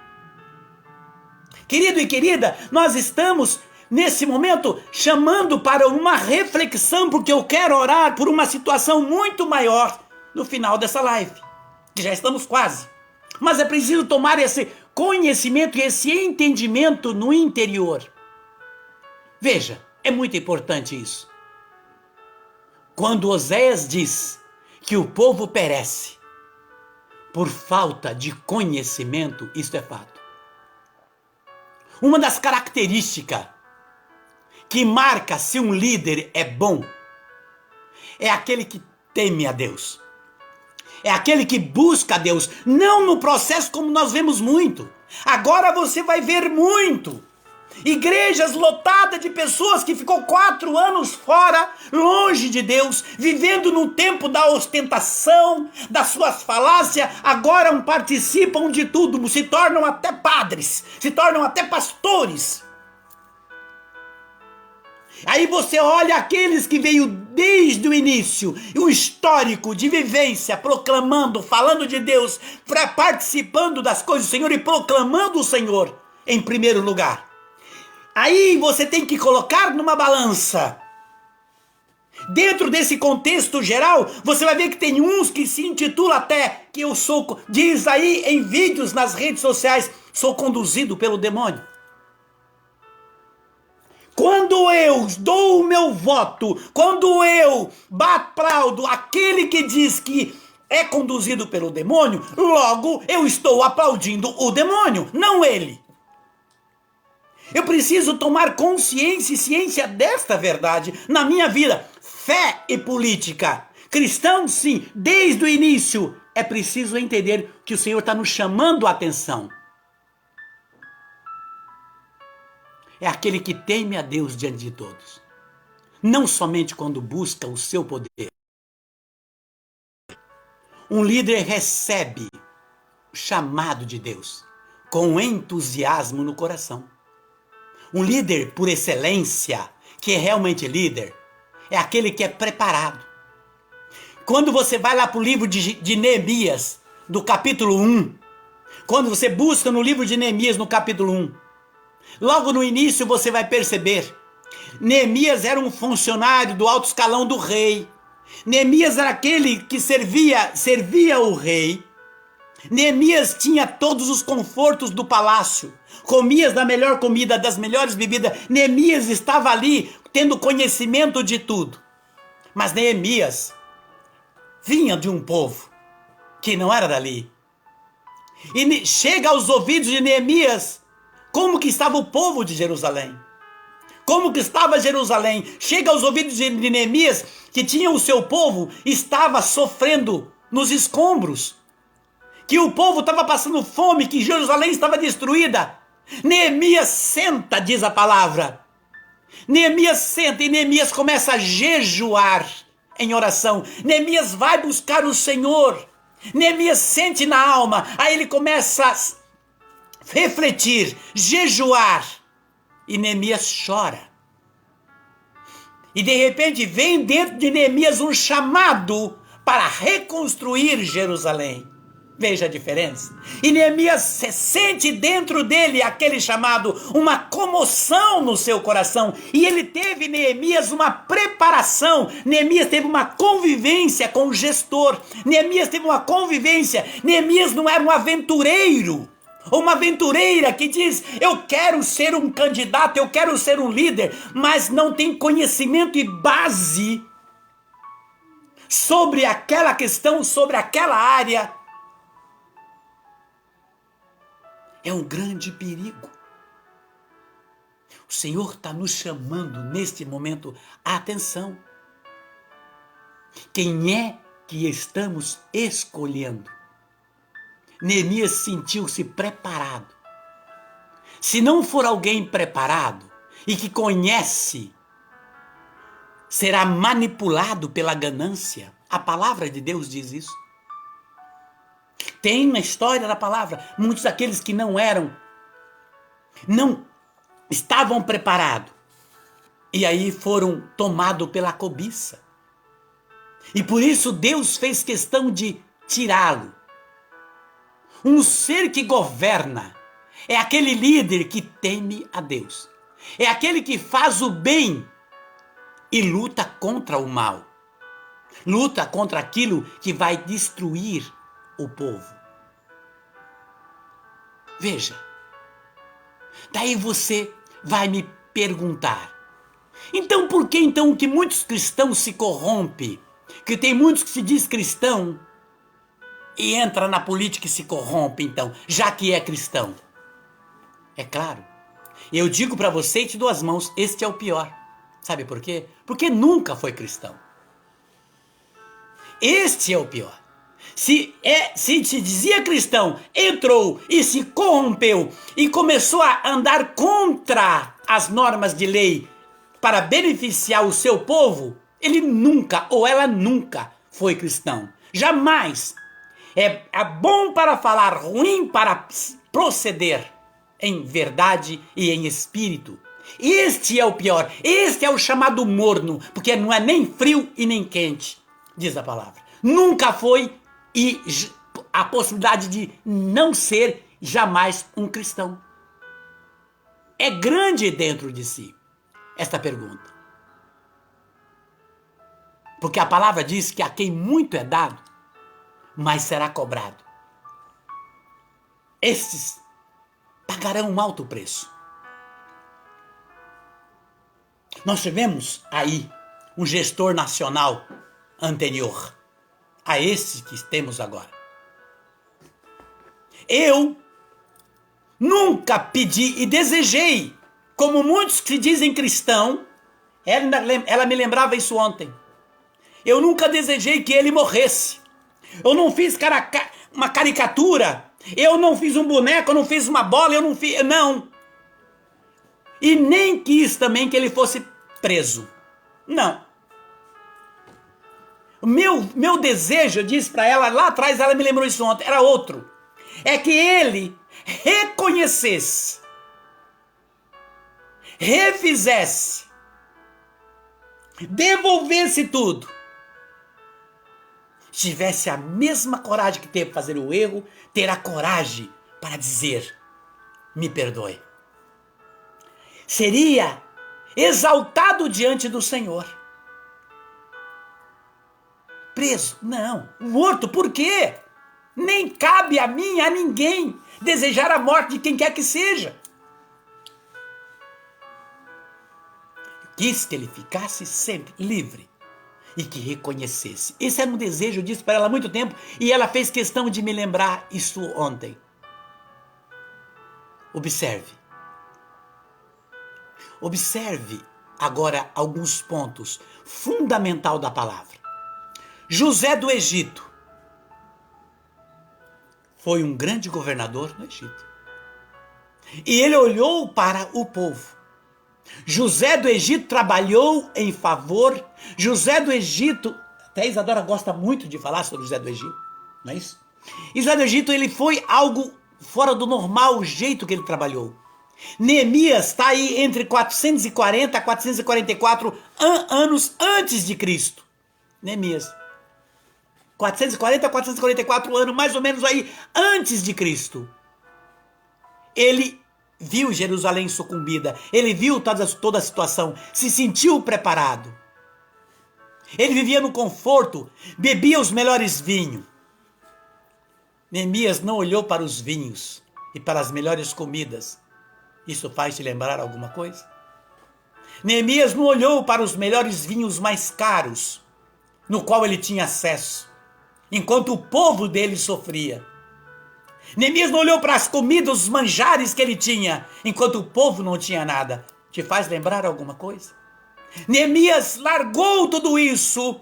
[SPEAKER 1] Querido e querida, nós estamos nesse momento chamando para uma reflexão, porque eu quero orar por uma situação muito maior no final dessa live, que já estamos quase. Mas é preciso tomar esse conhecimento e esse entendimento no interior. Veja, é muito importante isso. Quando Oséias diz que o povo perece por falta de conhecimento, isto é fato. Uma das características que marca se um líder é bom é aquele que teme a Deus. É aquele que busca a Deus, não no processo como nós vemos muito. Agora você vai ver muito. Igrejas lotadas de pessoas que ficou 4 anos fora, longe de Deus, vivendo no tempo da ostentação, das suas falácias, agora participam de tudo, se tornam até padres, se tornam até pastores. Aí você olha aqueles que veio desde o início, o histórico de vivência, proclamando, falando de Deus, participando das coisas do Senhor e proclamando o Senhor em primeiro lugar. Aí você tem que colocar numa balança. Dentro desse contexto geral, você vai ver que tem uns que se intitulam até que eu sou, diz aí em vídeos nas redes sociais, sou conduzido pelo demônio. Quando eu dou o meu voto, quando eu aplaudo aquele que diz que é conduzido pelo demônio, logo eu estou aplaudindo o demônio, não ele. Eu preciso tomar consciência e ciência desta verdade na minha vida. Fé e política. Cristão, sim, desde o início. É preciso entender que o Senhor está nos chamando a atenção. É aquele que teme a Deus diante de todos. Não somente quando busca o seu poder. Um líder recebe o chamado de Deus com entusiasmo no coração. Um líder por excelência, que é realmente líder, é aquele que é preparado. Quando você vai lá para o livro de Neemias, do capítulo 1, quando você busca no livro de Neemias, no capítulo 1, logo no início você vai perceber, Neemias era um funcionário do alto escalão do rei. Neemias era aquele que servia o rei. Neemias tinha todos os confortos do palácio, comia da melhor comida, das melhores bebidas. Neemias estava ali tendo conhecimento de tudo. Mas Neemias vinha de um povo que não era dali. E chega aos ouvidos de Neemias como que estava o povo de Jerusalém. Como que estava Jerusalém. Chega aos ouvidos de Neemias que tinha o seu povo, estava sofrendo nos escombros. Que o povo estava passando fome, que Jerusalém estava destruída. Neemias senta, diz a palavra. Neemias senta e Neemias começa a jejuar em oração. Neemias vai buscar o Senhor. Neemias sente na alma. Aí ele começa a refletir, jejuar. E Neemias chora. E de repente vem dentro de Neemias um chamado para reconstruir Jerusalém. Veja a diferença. E Neemias sente dentro dele aquele chamado, uma comoção no seu coração. E ele teve, Neemias, uma preparação. Neemias teve uma convivência com o gestor. Neemias teve uma convivência. Neemias não era um aventureiro. Ou uma aventureira que diz, eu quero ser um candidato, eu quero ser um líder, mas não tem conhecimento e base sobre aquela questão, sobre aquela área. É um grande perigo. O Senhor está nos chamando neste momento a atenção. Quem é que estamos escolhendo? Neemias sentiu-se preparado. Se não for alguém preparado e que conhece, será manipulado pela ganância. A palavra de Deus diz isso. Tem na história da palavra, muitos daqueles que não estavam preparados. E aí foram tomados pela cobiça. E por isso Deus fez questão de tirá-lo. Um ser que governa é aquele líder que teme a Deus. É aquele que faz o bem e luta contra o mal. Luta contra aquilo que vai destruir o povo. Veja. Daí você vai me perguntar. Então por que então que muitos cristãos se corrompem? Que tem muitos que se diz cristão e entra na política e se corrompe então, já que é cristão. É claro. Eu digo para você e te dou as mãos, este é o pior. Sabe por quê? Porque nunca foi cristão. Este é o pior. Se se dizia cristão, entrou e se corrompeu e começou a andar contra as normas de lei para beneficiar o seu povo, ele nunca ou ela nunca foi cristão. Jamais. É bom para falar, ruim para proceder em verdade e em espírito. Este é o pior. Este é o chamado morno, porque não é nem frio e nem quente, diz a palavra. Nunca foi e a possibilidade de não ser jamais um cristão. É grande dentro de si esta pergunta. Porque a palavra diz que a quem muito é dado, mais será cobrado. Estes pagarão um alto preço. Nós tivemos aí um gestor nacional anterior a esse que temos agora. Eu nunca pedi e desejei, como muitos que dizem cristão, ela me lembrava isso ontem. Eu nunca desejei que ele morresse. Eu não fiz uma caricatura. Eu não fiz um boneco, eu não fiz uma bola, eu não fiz... Não. E nem quis também que ele fosse preso. Não. O meu desejo, eu disse para ela, lá atrás ela me lembrou isso ontem, era outro. É que ele reconhecesse, refizesse, devolvesse tudo. Tivesse a mesma coragem que teve para fazer o erro, ter a coragem para dizer, me perdoe. Seria exaltado diante do Senhor. Preso? Não. Morto? Por quê? Nem cabe a mim, a ninguém, desejar a morte de quem quer que seja. Eu quis que ele ficasse sempre livre e que reconhecesse. Esse era um desejo, eu disse para ela há muito tempo, e ela fez questão de me lembrar isso ontem. Observe. Observe agora alguns pontos fundamentais da palavra. José do Egito foi um grande governador no Egito. E ele olhou para o povo. José do Egito trabalhou em favor. José do Egito, até Isadora gosta muito de falar sobre José do Egito, não é isso? José do Egito, ele foi algo fora do normal, o jeito que ele trabalhou. Neemias está aí entre 440 a 444 anos antes de Cristo. Neemias. 440 a 444 anos, mais ou menos aí, antes de Cristo. Ele viu Jerusalém sucumbida, ele viu toda a situação, se sentiu preparado. Ele vivia no conforto, bebia os melhores vinhos. Neemias não olhou para os vinhos e para as melhores comidas. Isso faz te lembrar alguma coisa? Neemias não olhou para os melhores vinhos mais caros, no qual ele tinha acesso, enquanto o povo dele sofria. Neemias não olhou para as comidas, os manjares que ele tinha, enquanto o povo não tinha nada. Te faz lembrar alguma coisa? Neemias largou tudo isso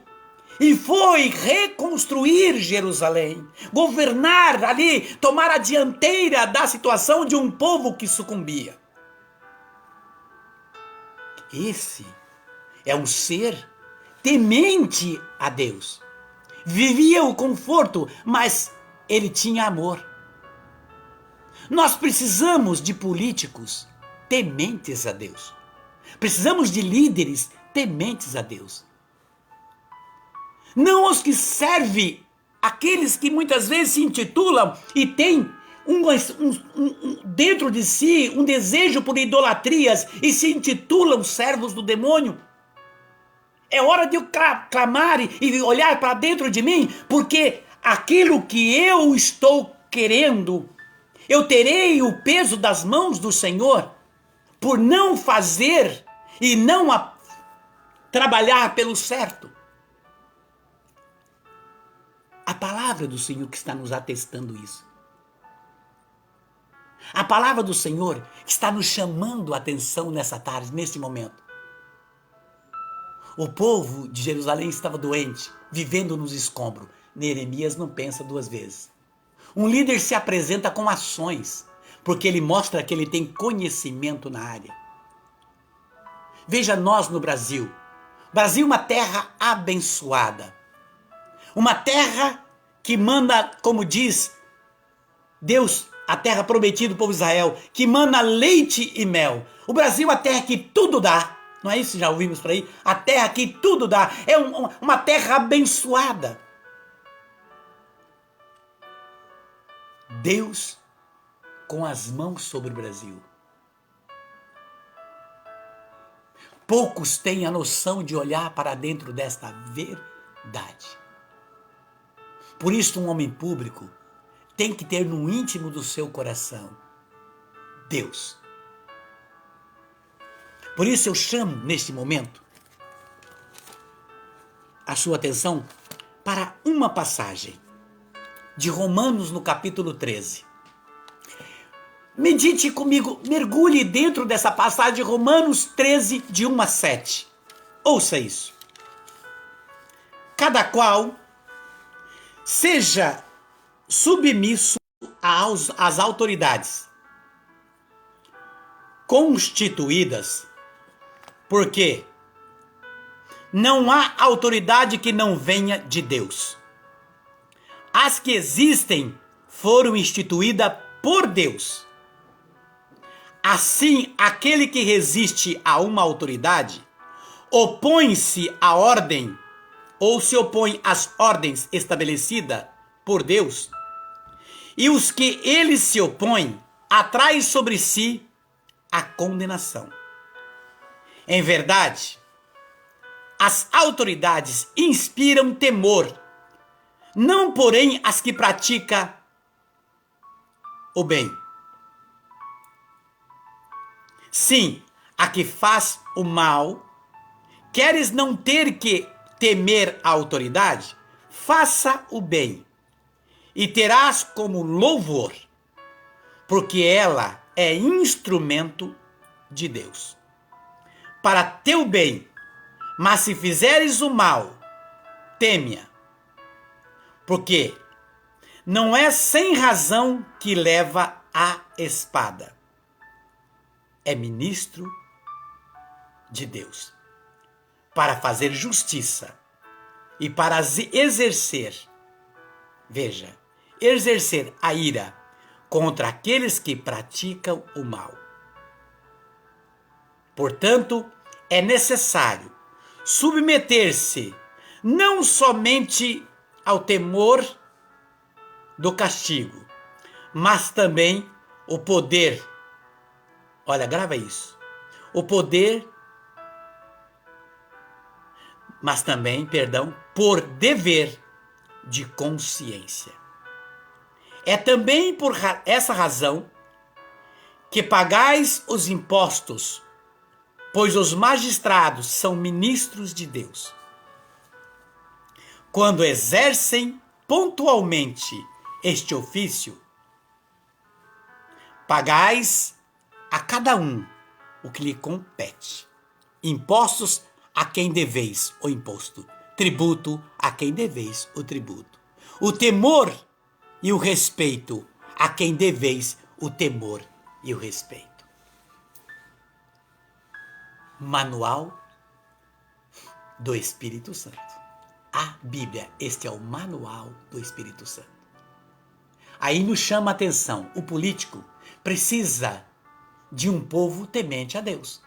[SPEAKER 1] e foi reconstruir Jerusalém, governar ali, tomar a dianteira da situação de um povo que sucumbia. Esse é um ser temente a Deus. Vivia o conforto, mas ele tinha amor. Nós precisamos de políticos tementes a Deus. Precisamos de líderes tementes a Deus. Não os que servem aqueles que muitas vezes se intitulam e têm dentro de si um desejo por idolatrias e se intitulam servos do demônio. É hora de eu clamar e olhar para dentro de mim, porque aquilo que eu estou querendo, eu terei o peso das mãos do Senhor por não fazer e não trabalhar pelo certo. A palavra do Senhor que está nos atestando isso. A palavra do Senhor está nos chamando a atenção nessa tarde, neste momento. O povo de Jerusalém estava doente, vivendo nos escombros. Neemias não pensa duas vezes. Um líder se apresenta com ações, porque ele mostra que ele tem conhecimento na área. Veja nós no Brasil. Brasil é uma terra abençoada. Uma terra que manda, como diz Deus, a terra prometida do povo de Israel, que mana leite e mel. O Brasil é a terra que tudo dá. Não é isso? Já ouvimos por aí? A terra que tudo dá. É uma terra abençoada. Deus com as mãos sobre o Brasil. Poucos têm a noção de olhar para dentro desta verdade. Por isso, um homem público tem que ter no íntimo do seu coração Deus. Por isso eu chamo, neste momento, a sua atenção para uma passagem de Romanos no capítulo 13. Medite comigo, mergulhe dentro dessa passagem de Romanos 13, de 1 a 7. Ouça isso. Cada qual seja submisso às autoridades constituídas, porque não há autoridade que não venha de Deus. As que existem foram instituídas por Deus. Assim, aquele que resiste a uma autoridade opõe-se à ordem ou se opõe às ordens estabelecidas por Deus, e os que ele se opõe atrai sobre si a condenação. Em verdade, as autoridades inspiram temor, não porém as que praticam o bem. Sim, a que faz o mal, queres não ter que temer a autoridade? Faça o bem, e terás como louvor, porque ela é instrumento de Deus, para teu bem. Mas se fizeres o mal, teme-a, porque não é sem razão que leva a espada. É ministro de Deus, para fazer justiça e para exercer, veja, exercer a ira contra aqueles que praticam o mal. Portanto, é necessário submeter-se não somente ao temor do castigo, mas também o poder, olha, grava isso, o poder, mas também, perdão, por dever de consciência. É também por essa razão que pagais os impostos, pois os magistrados são ministros de Deus. Quando exercem pontualmente este ofício, pagais a cada um o que lhe compete. Impostos a quem deveis o imposto, tributo a quem deveis o tributo. O temor e o respeito a quem deveis o temor e o respeito. Manual do Espírito Santo. A Bíblia, este é o manual do Espírito Santo. Aí nos chama a atenção, o político precisa de um povo temente a Deus.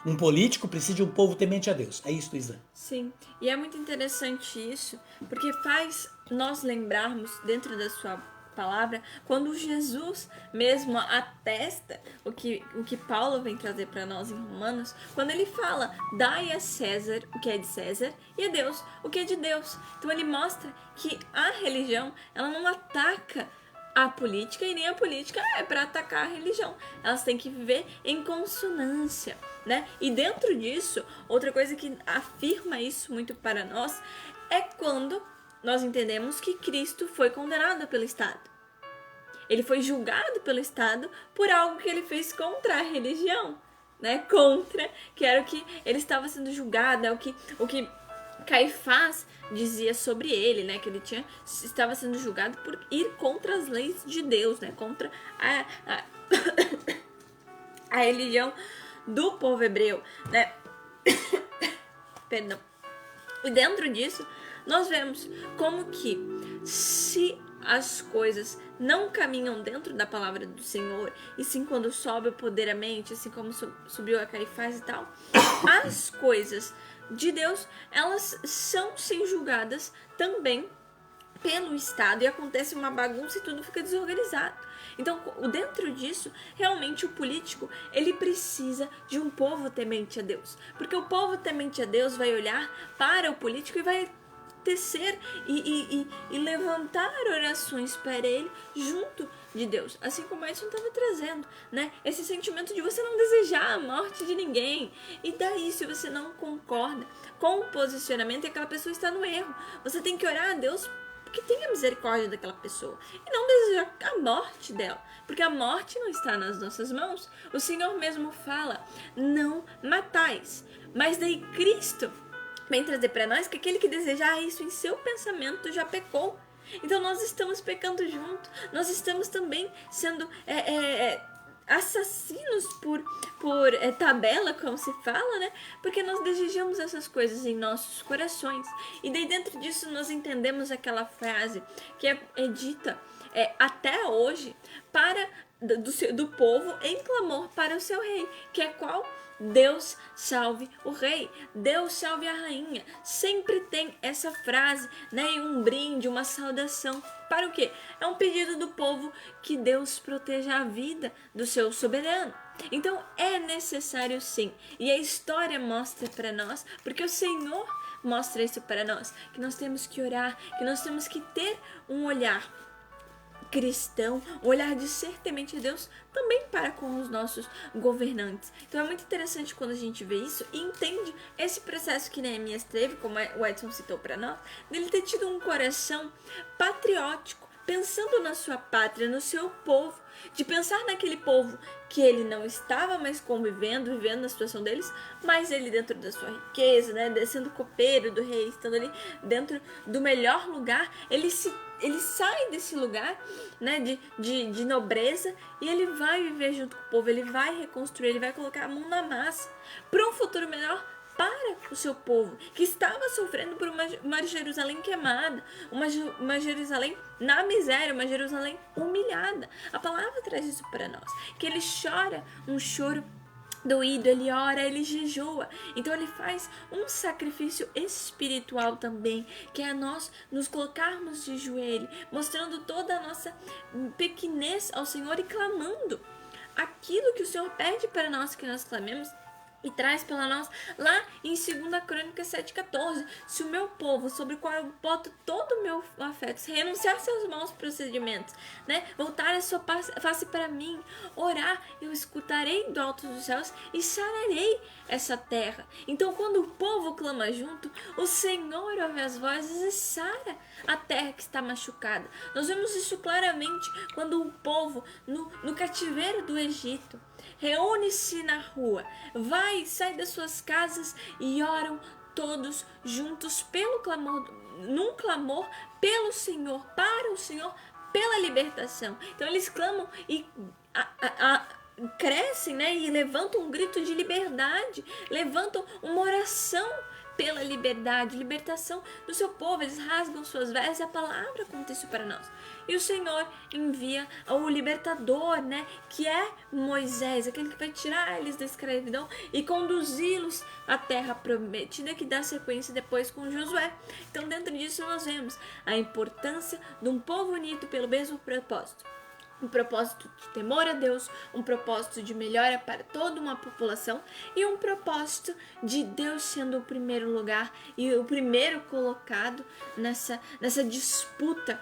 [SPEAKER 1] Um político precisa de um povo temente a Deus. É isso, Luísa?
[SPEAKER 2] Sim, e é muito interessante isso, porque faz nós lembrarmos dentro da sua palavra, quando Jesus mesmo atesta o que Paulo vem trazer para nós em Romanos, quando ele fala, dai a César o que é de César e a Deus o que é de Deus. Então ele mostra que a religião, ela não ataca a política e nem a política é para atacar a religião. Elas têm que viver em consonância, né? E dentro disso, outra coisa que afirma isso muito para nós é quando nós entendemos que Cristo foi condenado pelo Estado. Ele foi julgado pelo Estado por algo que ele fez contra a religião, né? Contra, que era o que ele estava sendo julgado, é o que Caifás dizia sobre ele, né? Que ele estava sendo julgado por ir contra as leis de Deus, né? Contra a religião do povo hebreu, né? Perdão. E dentro disso, nós vemos como que se as coisas não caminham dentro da palavra do Senhor, e sim quando sobe o poder à mente, assim como subiu a Caifás e tal, as coisas de Deus, elas são sim julgadas também pelo Estado e acontece uma bagunça e tudo fica desorganizado. Então, dentro disso, realmente o político, ele precisa de um povo temente a Deus. Porque o povo temente a Deus vai olhar para o político e vai tecer e levantar orações para ele junto de Deus. Assim como Edson estava trazendo, né? Esse sentimento de você não desejar a morte de ninguém. E daí, se você não concorda com o posicionamento e aquela pessoa está no erro, você tem que orar a Deus que tenha misericórdia daquela pessoa e não desejar a morte dela, porque a morte não está nas nossas mãos. O Senhor mesmo fala, não matais, mas daí Cristo vem trazer para nós que aquele que desejar isso em seu pensamento já pecou. Então nós estamos pecando junto, nós estamos também sendo assassinos por tabela, como se fala, né? Porque nós desejamos essas coisas em nossos corações. E daí dentro disso nós entendemos aquela frase que é dita até hoje para do povo em clamor para o seu rei, que é qual? Deus salve o rei, Deus salve a rainha. Sempre tem essa frase, né? E um brinde, uma saudação. Para o quê? É um pedido do povo que Deus proteja a vida do seu soberano. Então é necessário sim. E a história mostra para nós, porque o Senhor mostra isso para nós, que nós temos que orar, que nós temos que ter um olhar cristão, um olhar de ser temente a Deus também para com os nossos governantes. Então é muito interessante quando a gente vê isso e entende esse processo que Neemias teve, como o Edson citou para nós, dele ter tido um coração patriótico, pensando na sua pátria, no seu povo, de pensar naquele povo que ele não estava mais vivendo na situação deles, mas ele dentro da sua riqueza, né, sendo copeiro do rei, estando ali dentro do melhor lugar, ele sai desse lugar, né, de nobreza, e ele vai viver junto com o povo, ele vai reconstruir, ele vai colocar a mão na massa para um futuro melhor para o seu povo, que estava sofrendo por uma Jerusalém queimada, uma Jerusalém na miséria, uma Jerusalém humilhada. A palavra traz isso para nós, que ele chora um choro doído, ele ora, ele jejua. Então ele faz um sacrifício espiritual também, que é nós nos colocarmos de joelho, mostrando toda a nossa pequenez ao Senhor e clamando aquilo que o Senhor pede para nós que nós clamemos. E traz pela nós lá em 2 Crônicas 7,14. Se o meu povo, sobre o qual eu boto todo o meu afeto, se renunciar a seus maus procedimentos, né? Voltar a sua face para mim, orar, eu escutarei do alto dos céus e sararei essa terra. Então, quando o povo clama junto, o Senhor ouve as vozes e sara a terra que está machucada. Nós vemos isso claramente quando o povo, no cativeiro do Egito, reúne-se na rua, sai das suas casas e oram todos juntos pelo clamor, num clamor pelo Senhor, para o Senhor, pela libertação. Então eles clamam e crescem, né? E levantam um grito de liberdade, levantam uma oração pela liberdade, libertação do seu povo. Eles rasgam suas vestes e a palavra aconteceu para nós. E o Senhor envia o libertador, né? Que é Moisés, aquele que vai tirar eles da escravidão e conduzi-los à terra prometida, que dá sequência depois com Josué. Então, dentro disso, nós vemos a importância de um povo unido pelo mesmo propósito. Um propósito de temor a Deus, um propósito de melhora para toda uma população e um propósito de Deus sendo o primeiro lugar e o primeiro colocado nessa disputa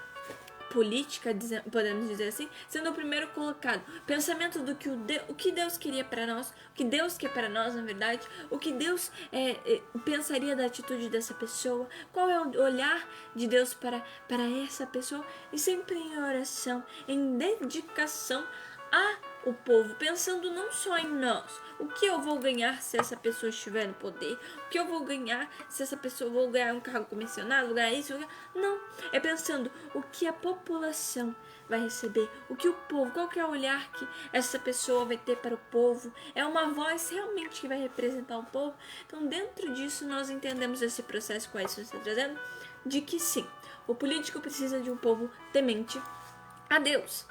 [SPEAKER 2] política, podemos dizer assim, sendo o primeiro colocado. Pensamento do que o que Deus queria para nós, o que Deus quer para nós, na verdade, o que Deus pensaria da atitude dessa pessoa, qual é o olhar de Deus para essa pessoa, e sempre em oração, em dedicação o povo, pensando não só em nós, o que eu vou ganhar se essa pessoa estiver no poder, o que eu vou ganhar se essa pessoa, vou ganhar um cargo comissionado, vou ganhar isso, não, é pensando o que a população vai receber, o que o povo, qual que é o olhar que essa pessoa vai ter para o povo, é uma voz realmente que vai representar o povo. Então, dentro disso, nós entendemos esse processo que o Edson está trazendo, de que sim, o político precisa de um povo temente a Deus,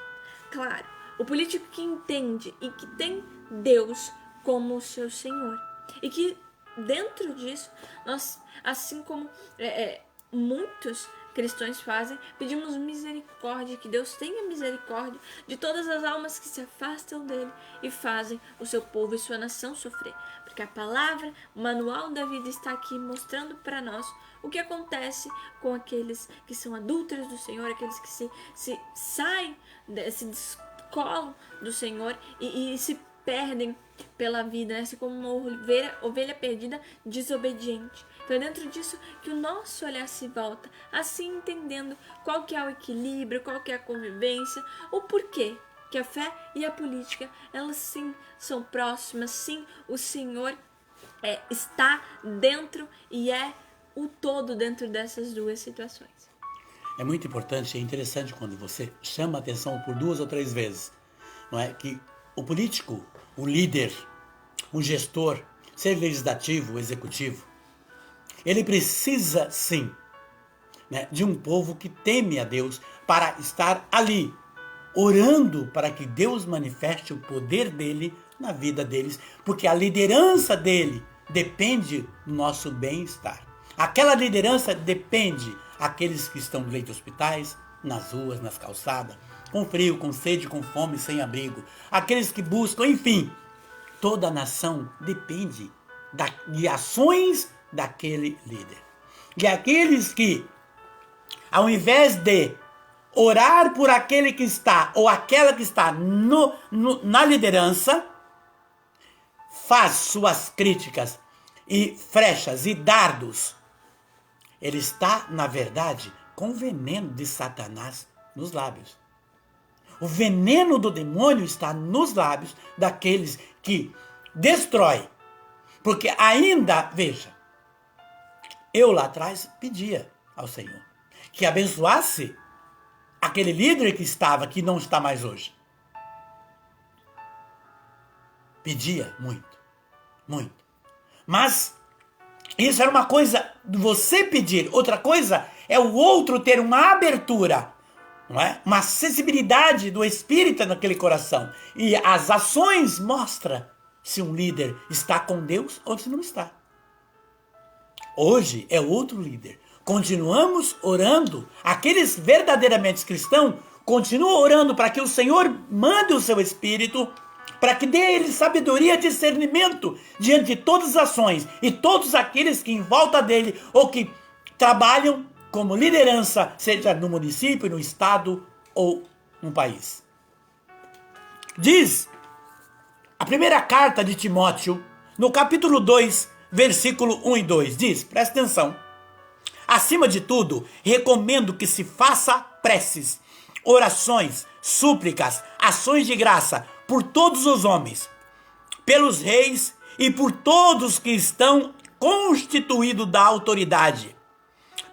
[SPEAKER 2] claro. O político que entende e que tem Deus como o seu Senhor. E que dentro disso, nós, assim como muitos cristãos fazem, pedimos misericórdia, que Deus tenha misericórdia de todas as almas que se afastam dele e fazem o seu povo e sua nação sofrer. Porque a palavra, o manual da vida está aqui mostrando para nós o que acontece com aqueles que são adúlteros do Senhor, aqueles que se saem, se descolam do Senhor e se perdem pela vida, né? Assim como uma ovelha perdida, desobediente. Então é dentro disso que o nosso olhar se volta, assim entendendo qual que é o equilíbrio, qual que é a convivência, o porquê que a fé e a política, elas sim são próximas, sim, o Senhor está dentro e é o todo dentro dessas duas situações.
[SPEAKER 1] É muito importante e interessante quando você chama a atenção por 2 ou 3 vezes, não é? Que o político, o líder, o gestor, seja legislativo, executivo, ele precisa sim, né, de um povo que teme a Deus para estar ali, orando para que Deus manifeste o poder dele na vida deles, porque a liderança dele depende do nosso bem-estar. Aquela liderança depende aqueles que estão no leito de hospitais, nas ruas, nas calçadas, com frio, com sede, com fome, sem abrigo. Aqueles que buscam, enfim, toda a nação depende de ações daquele líder. E aqueles que, ao invés de orar por aquele que está, ou aquela que está na liderança, faz suas críticas e flechas e dardos, ele está, na verdade, com o veneno de Satanás nos lábios. O veneno do demônio está nos lábios daqueles que destrói. Porque ainda, veja, eu lá atrás pedia ao Senhor que abençoasse aquele líder que estava, que não está mais hoje. Pedia muito, muito. Mas isso era uma coisa de você pedir, outra coisa é o outro ter uma abertura, não é? Uma acessibilidade do Espírito naquele coração. E as ações mostram se um líder está com Deus ou se não está. Hoje é outro líder. Continuamos orando. Aqueles verdadeiramente cristãos continuam orando para que o Senhor mande o seu Espírito, para que dê a eles sabedoria e discernimento diante de todas as ações e todos aqueles que em volta dele ou que trabalham como liderança, seja no município, no estado ou no país. Diz a primeira carta de Timóteo, no capítulo 2, versículo 1 e 2, diz, presta atenção, acima de tudo, recomendo que se faça preces, orações, súplicas, ações de graça por todos os homens, pelos reis e por todos que estão constituídos da autoridade,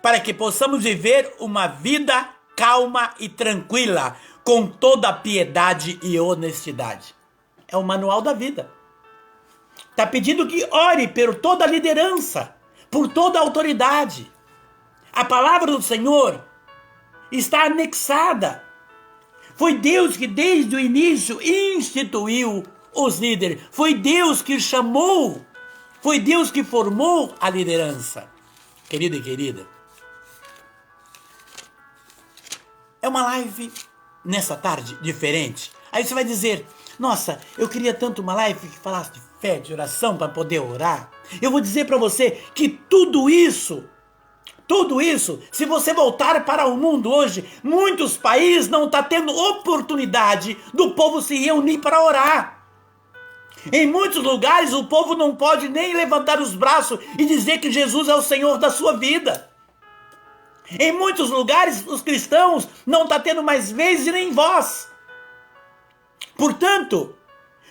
[SPEAKER 1] para que possamos viver uma vida calma e tranquila, com toda piedade e honestidade. É o manual da vida. Está pedindo que ore por toda a liderança, por toda a autoridade. A palavra do Senhor está anexada. Foi Deus que desde o início instituiu os líderes. Foi Deus que chamou. Foi Deus que formou a liderança. Querido e querida, é uma live nessa tarde diferente. Aí você vai dizer, nossa, eu queria tanto uma live que falasse de fé, de oração para poder orar. Eu vou dizer para você que tudo isso, se você voltar para o mundo hoje, muitos países não estão tendo oportunidade do povo se reunir para orar. Em muitos lugares o povo não pode nem levantar os braços e dizer que Jesus é o Senhor da sua vida. Em muitos lugares os cristãos não estão tendo mais vez e nem voz. Portanto,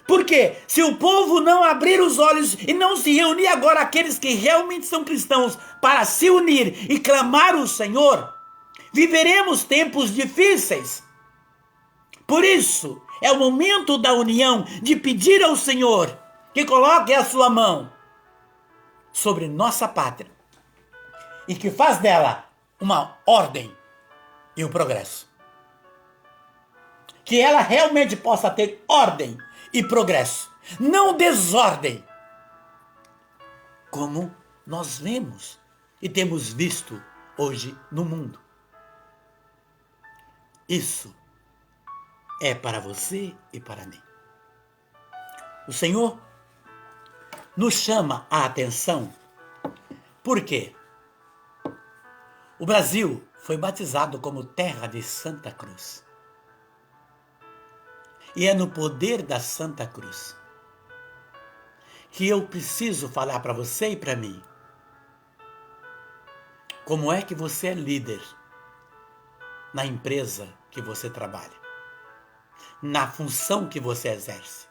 [SPEAKER 1] porque se o povo não abrir os olhos e não se reunir agora aqueles que realmente são cristãos para se unir e clamar o Senhor, viveremos tempos difíceis. Por isso, é o momento da união, de pedir ao Senhor que coloque a sua mão sobre nossa pátria e que faz dela uma ordem e um progresso. Que ela realmente possa ter ordem e progresso, não desordem, como nós vemos e temos visto hoje no mundo. Isso é para você e para mim. O Senhor nos chama a atenção. Por quê? O Brasil foi batizado como terra de Santa Cruz. E é no poder da Santa Cruz que eu preciso falar para você e para mim. Como é que você é líder na empresa que você trabalha? Na função que você exerce?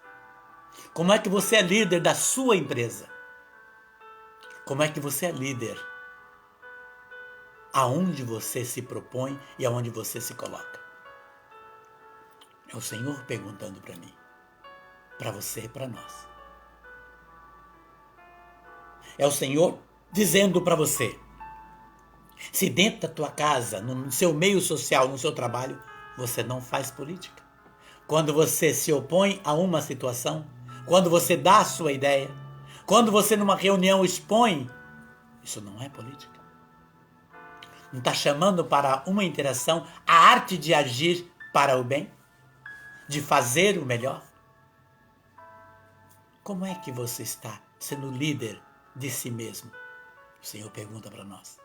[SPEAKER 1] Como é que você é líder da sua empresa? Como é que você é líder aonde você se propõe e aonde você se coloca? É o Senhor perguntando para mim, para você e para nós. É o Senhor dizendo para você, se dentro da tua casa, no seu meio social, no seu trabalho, você não faz política. Quando você se opõe a uma situação, quando você dá a sua ideia, quando você numa reunião expõe, isso não é política. Não está chamando para uma interação a arte de agir para o bem? De fazer o melhor? Como é que você está sendo líder de si mesmo? O Senhor pergunta para nós.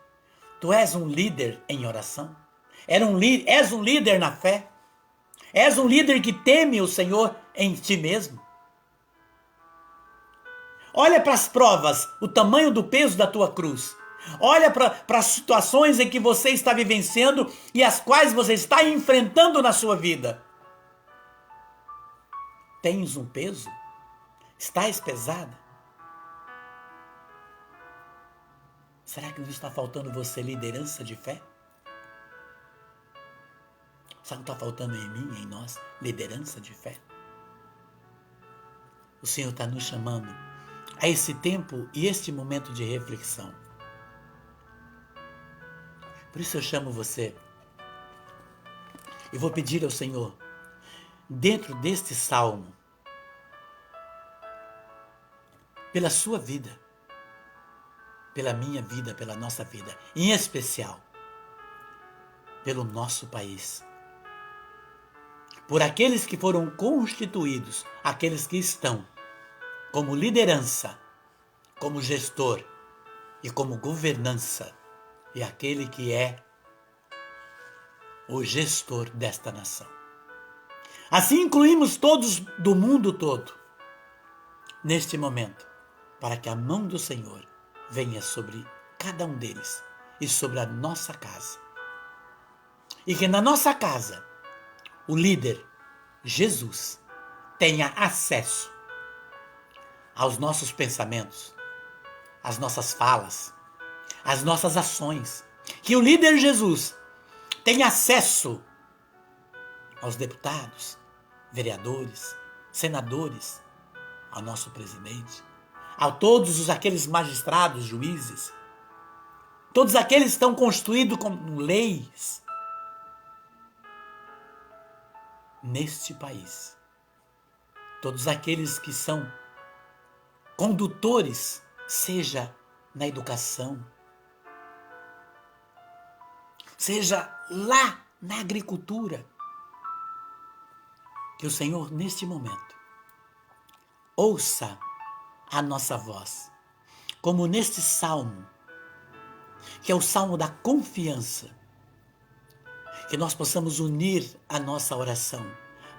[SPEAKER 1] Tu és um líder em oração? És um líder na fé? És um líder que teme o Senhor em ti mesmo? Olha para as provas, o tamanho do peso da tua cruz. Olha para as situações em que você está vivenciando e as quais você está enfrentando na sua vida. Tens um peso? Estás pesada? Será que não está faltando você liderança de fé? Será que não está faltando em mim, em nós, liderança de fé? O Senhor está nos chamando a esse tempo e este momento de reflexão. Por isso eu chamo você e vou pedir ao Senhor, dentro deste salmo, pela sua vida, pela minha vida, pela nossa vida, em especial pelo nosso país. Por aqueles que foram constituídos, aqueles que estão como liderança, como gestor e como governança, e aquele que é o gestor desta nação. Assim incluímos todos do mundo todo neste momento, para que a mão do Senhor venha sobre cada um deles e sobre a nossa casa. E que na nossa casa, o líder, Jesus, tenha acesso aos nossos pensamentos, às nossas falas, às nossas ações. Que o líder Jesus tenha acesso aos deputados, vereadores, senadores, ao nosso presidente, a todos aqueles magistrados, juízes, todos aqueles que estão constituídos como leis neste país, todos aqueles que são condutores, seja na educação, seja lá na agricultura, que o Senhor neste momento ouça a nossa voz, como neste salmo, que é o salmo da confiança, que nós possamos unir a nossa oração,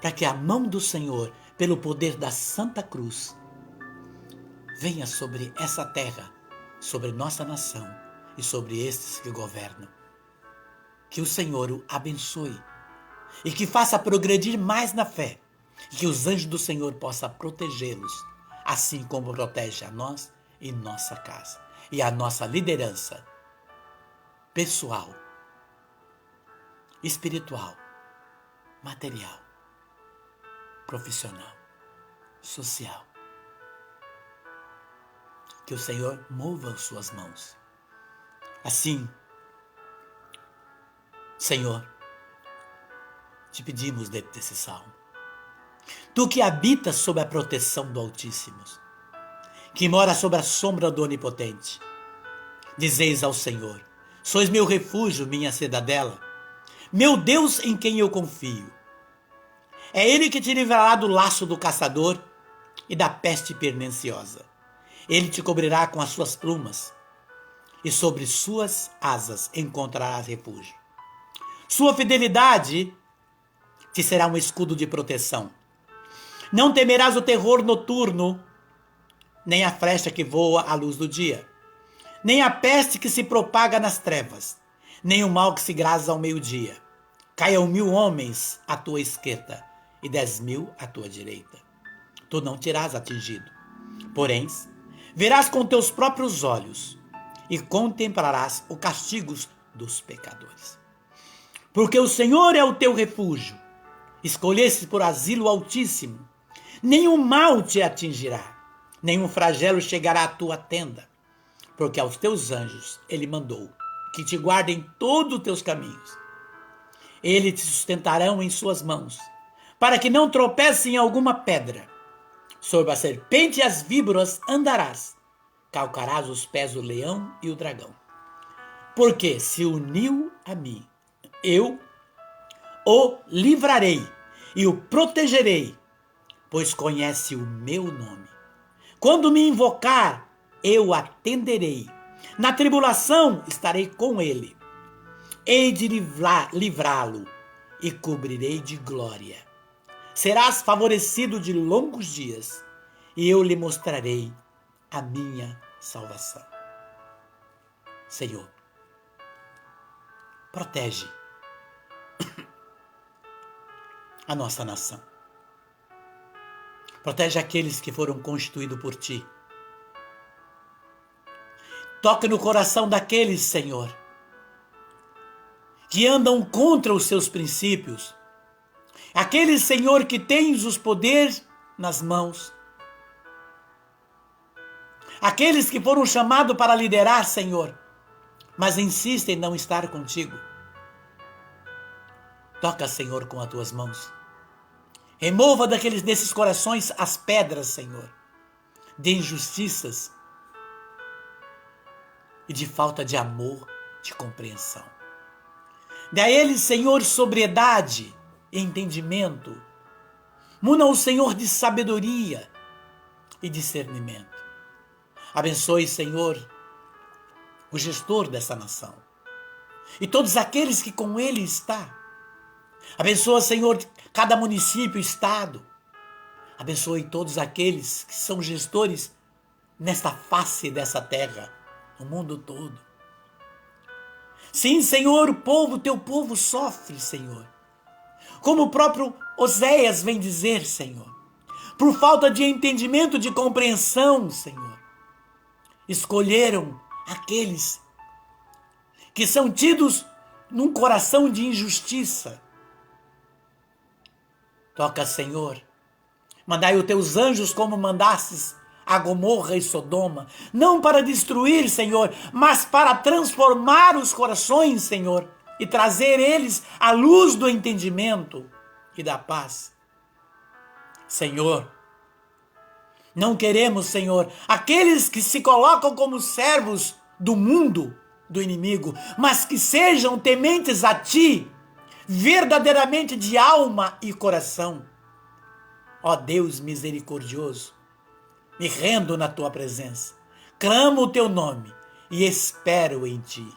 [SPEAKER 1] para que a mão do Senhor, pelo poder da Santa Cruz, venha sobre essa terra, sobre nossa nação e sobre estes que governam. Que o Senhor o abençoe e que faça progredir mais na fé, e que os anjos do Senhor possam protegê-los, assim como protege a nós e nossa casa, e a nossa liderança pessoal, espiritual, material, profissional, social. Que o Senhor mova as suas mãos. Assim, Senhor, te pedimos dentro desse salmo, tu que habitas sob a proteção do Altíssimo, que mora sob a sombra do Onipotente, dizeis ao Senhor: sois meu refúgio, minha cidadela, meu Deus em quem eu confio. É Ele que te livrará do laço do caçador e da peste perniciosa. Ele te cobrirá com as suas plumas, e sobre suas asas encontrarás refúgio. Sua fidelidade te será um escudo de proteção. Não temerás o terror noturno, nem a flecha que voa à luz do dia, nem a peste que se propaga nas trevas, nem o mal que se grasa ao meio-dia. Caiam 1000 homens à tua esquerda e 10.000 à tua direita. Tu não terás atingido. Porém, verás com teus próprios olhos e contemplarás os castigos dos pecadores. Porque o Senhor é o teu refúgio, escolheste por asilo altíssimo. Nenhum mal te atingirá, nenhum flagelo chegará à tua tenda, porque aos teus anjos ele mandou que te guardem todos os teus caminhos. Eles te sustentarão em suas mãos, para que não tropece em alguma pedra. Sobre a serpente e as víboras andarás, calcarás os pés do leão e o dragão. Porque se uniu a mim, eu o livrarei e o protegerei, pois conhece o meu nome. Quando me invocar, eu atenderei. Na tribulação estarei com ele. Hei de livrá-lo e cobrirei de glória. Serás favorecido de longos dias, e eu lhe mostrarei a minha salvação. Senhor, protege a nossa nação. Protege aqueles que foram constituídos por ti. Toca no coração daqueles, Senhor, que andam contra os seus princípios. Aqueles, Senhor, que tens os poderes nas mãos. Aqueles que foram chamados para liderar, Senhor, mas insistem em não estar contigo. Toca, Senhor, com as tuas mãos. Remova desses corações as pedras, Senhor. de injustiças e de falta de amor, de compreensão. Dê a eles, Senhor, sobriedade e entendimento. Muna o Senhor de sabedoria e discernimento. Abençoe, Senhor, o gestor dessa nação e todos aqueles que com ele está. Abençoa, Senhor, cada município, estado. Abençoe todos aqueles que são gestores nesta face dessa terra, no mundo todo. Sim, Senhor, o povo, teu povo sofre, Senhor. Como o próprio Oséias vem dizer, Senhor, por falta de entendimento, de compreensão, Senhor. Escolheram aqueles que são tidos num coração de injustiça. Toca, Senhor, mandai os teus anjos como mandastes a Gomorra e Sodoma, não para destruir, Senhor, mas para transformar os corações, Senhor, e trazer eles à luz do entendimento e da paz. Senhor, não queremos, Senhor, aqueles que se colocam como servos do mundo, do inimigo, mas que sejam tementes a Ti, verdadeiramente de alma e coração. Ó Deus misericordioso, me rendo na Tua presença, clamo o Teu nome e espero em Ti,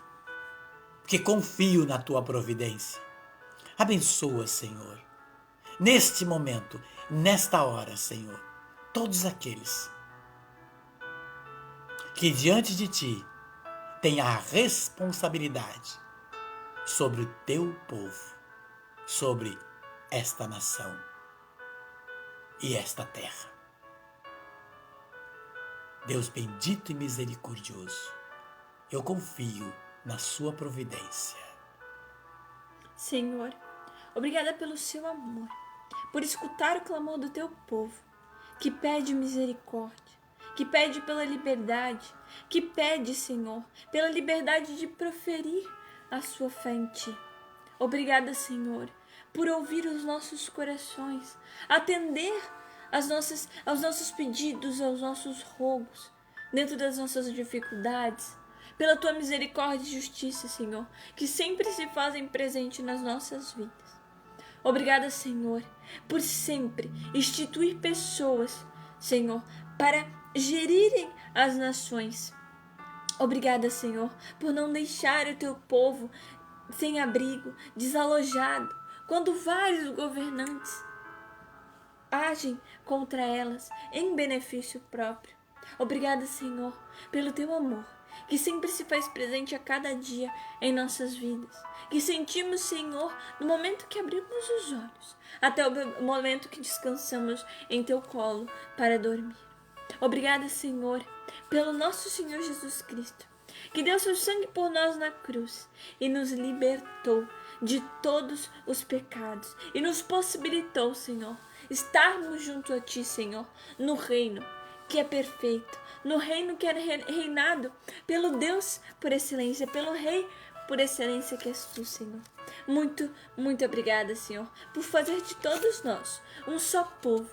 [SPEAKER 1] porque confio na Tua providência. Abençoa, Senhor, neste momento, nesta hora, Senhor, todos aqueles que diante de Ti têm a responsabilidade sobre o Teu povo, sobre esta nação e esta terra. Deus bendito e misericordioso, eu confio na sua providência.
[SPEAKER 2] Senhor, obrigada pelo seu amor, por escutar o clamor do teu povo, que pede misericórdia, que pede pela liberdade, que pede, Senhor, pela liberdade de proferir a sua fé em Ti. Obrigada, Senhor, por ouvir os nossos corações, atender aos nossos pedidos, aos nossos rogos, dentro das nossas dificuldades, pela Tua misericórdia e justiça, Senhor, que sempre se fazem presente nas nossas vidas. Obrigada, Senhor, por sempre instituir pessoas, Senhor, para gerirem as nações. Obrigada, Senhor, por não deixar o Teu povo sem abrigo, desalojado, quando vários governantes agem contra elas em benefício próprio. Obrigada, Senhor, pelo Teu amor, que sempre se faz presente a cada dia em nossas vidas, que sentimos, Senhor, no momento que abrimos os olhos, até o momento que descansamos em Teu colo para dormir. Obrigada, Senhor, pelo nosso Senhor Jesus Cristo, que deu seu sangue por nós na cruz e nos libertou de todos os pecados e nos possibilitou, Senhor, estarmos junto a Ti, Senhor, no reino que é perfeito, no reino que é reinado pelo Deus por excelência, pelo Rei por excelência que és Tu, Senhor. Muito, muito obrigada, Senhor, por fazer de todos nós um só povo,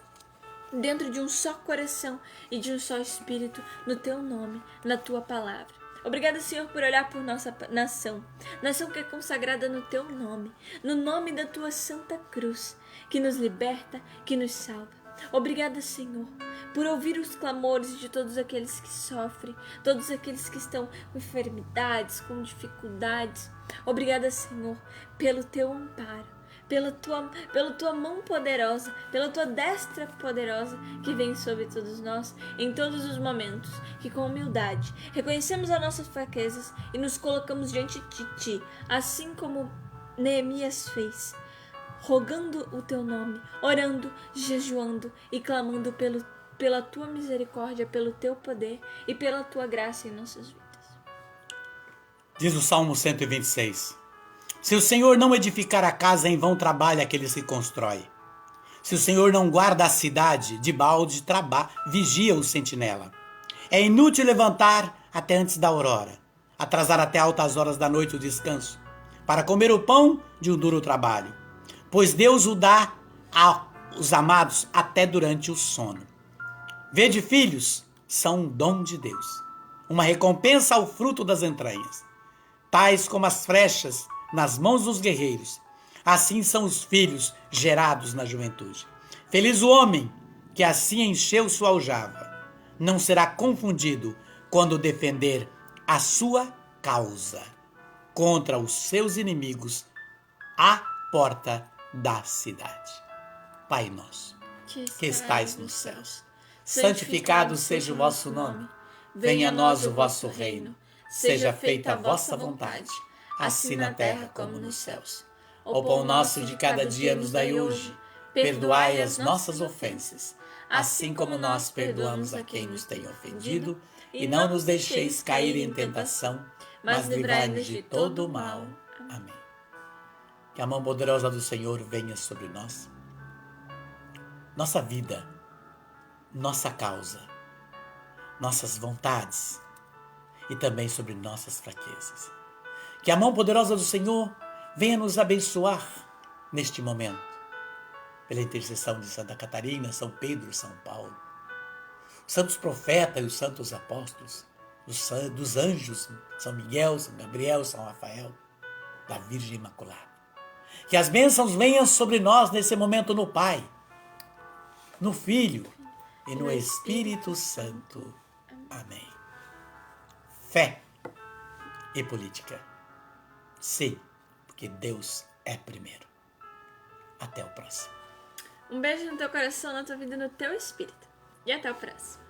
[SPEAKER 2] dentro de um só coração e de um só espírito, no Teu nome, na Tua palavra. Obrigada, Senhor, por olhar por nossa nação que é consagrada no Teu nome, no nome da Tua Santa Cruz, que nos liberta, que nos salva. Obrigada, Senhor, por ouvir os clamores de todos aqueles que sofrem, todos aqueles que estão com enfermidades, com dificuldades. Obrigada, Senhor, pelo Teu amparo, pela tua mão poderosa, pela Tua destra poderosa que vem sobre todos nós em todos os momentos, que com humildade reconhecemos as nossas fraquezas e nos colocamos diante de Ti, assim como Neemias fez, rogando o Teu nome, orando, jejuando e clamando pela Tua misericórdia, pelo Teu poder e pela Tua graça em nossas vidas.
[SPEAKER 1] Diz o Salmo 126. Se o Senhor não edificar a casa, em vão trabalha aqueles que constroem. Se o Senhor não guarda a cidade, de balde vigia o sentinela. É inútil levantar até antes da aurora, atrasar até altas horas da noite o descanso, para comer o pão de um duro trabalho, pois Deus o dá aos amados até durante o sono. Vede, filhos, são um dom de Deus, uma recompensa ao fruto das entranhas. Tais como as flechas nas mãos dos guerreiros, assim são os filhos gerados na juventude. Feliz o homem que assim encheu sua aljava. Não será confundido quando defender a sua causa contra os seus inimigos à porta da cidade. Pai nosso, que estais nos céus, santificado seja o vosso nome. Venha a nós o vosso reino. Seja feita a vossa vontade, assim na terra como nos céus. O pão nosso de cada dia nos dai hoje. Perdoai as nossas ofensas, assim como nós perdoamos a quem nos tem ofendido. E não nos deixeis cair em tentação, mas livrai-nos de todo o mal. Amém. Que a mão poderosa do Senhor venha sobre nós, nossa vida, nossa causa, nossas vontades e também sobre nossas fraquezas. Que a mão poderosa do Senhor venha nos abençoar neste momento, pela intercessão de Santa Catarina, São Pedro, São Paulo, os santos profetas e os santos apóstolos, dos anjos, São Miguel, São Gabriel, São Rafael, da Virgem Imaculada. Que as bênçãos venham sobre nós nesse momento no Pai, no Filho e no Espírito Santo. Amém. Fé e política. Sim, porque Deus é primeiro. Até o próximo.
[SPEAKER 2] Um beijo no teu coração, na tua vida e no teu espírito. E até o próximo.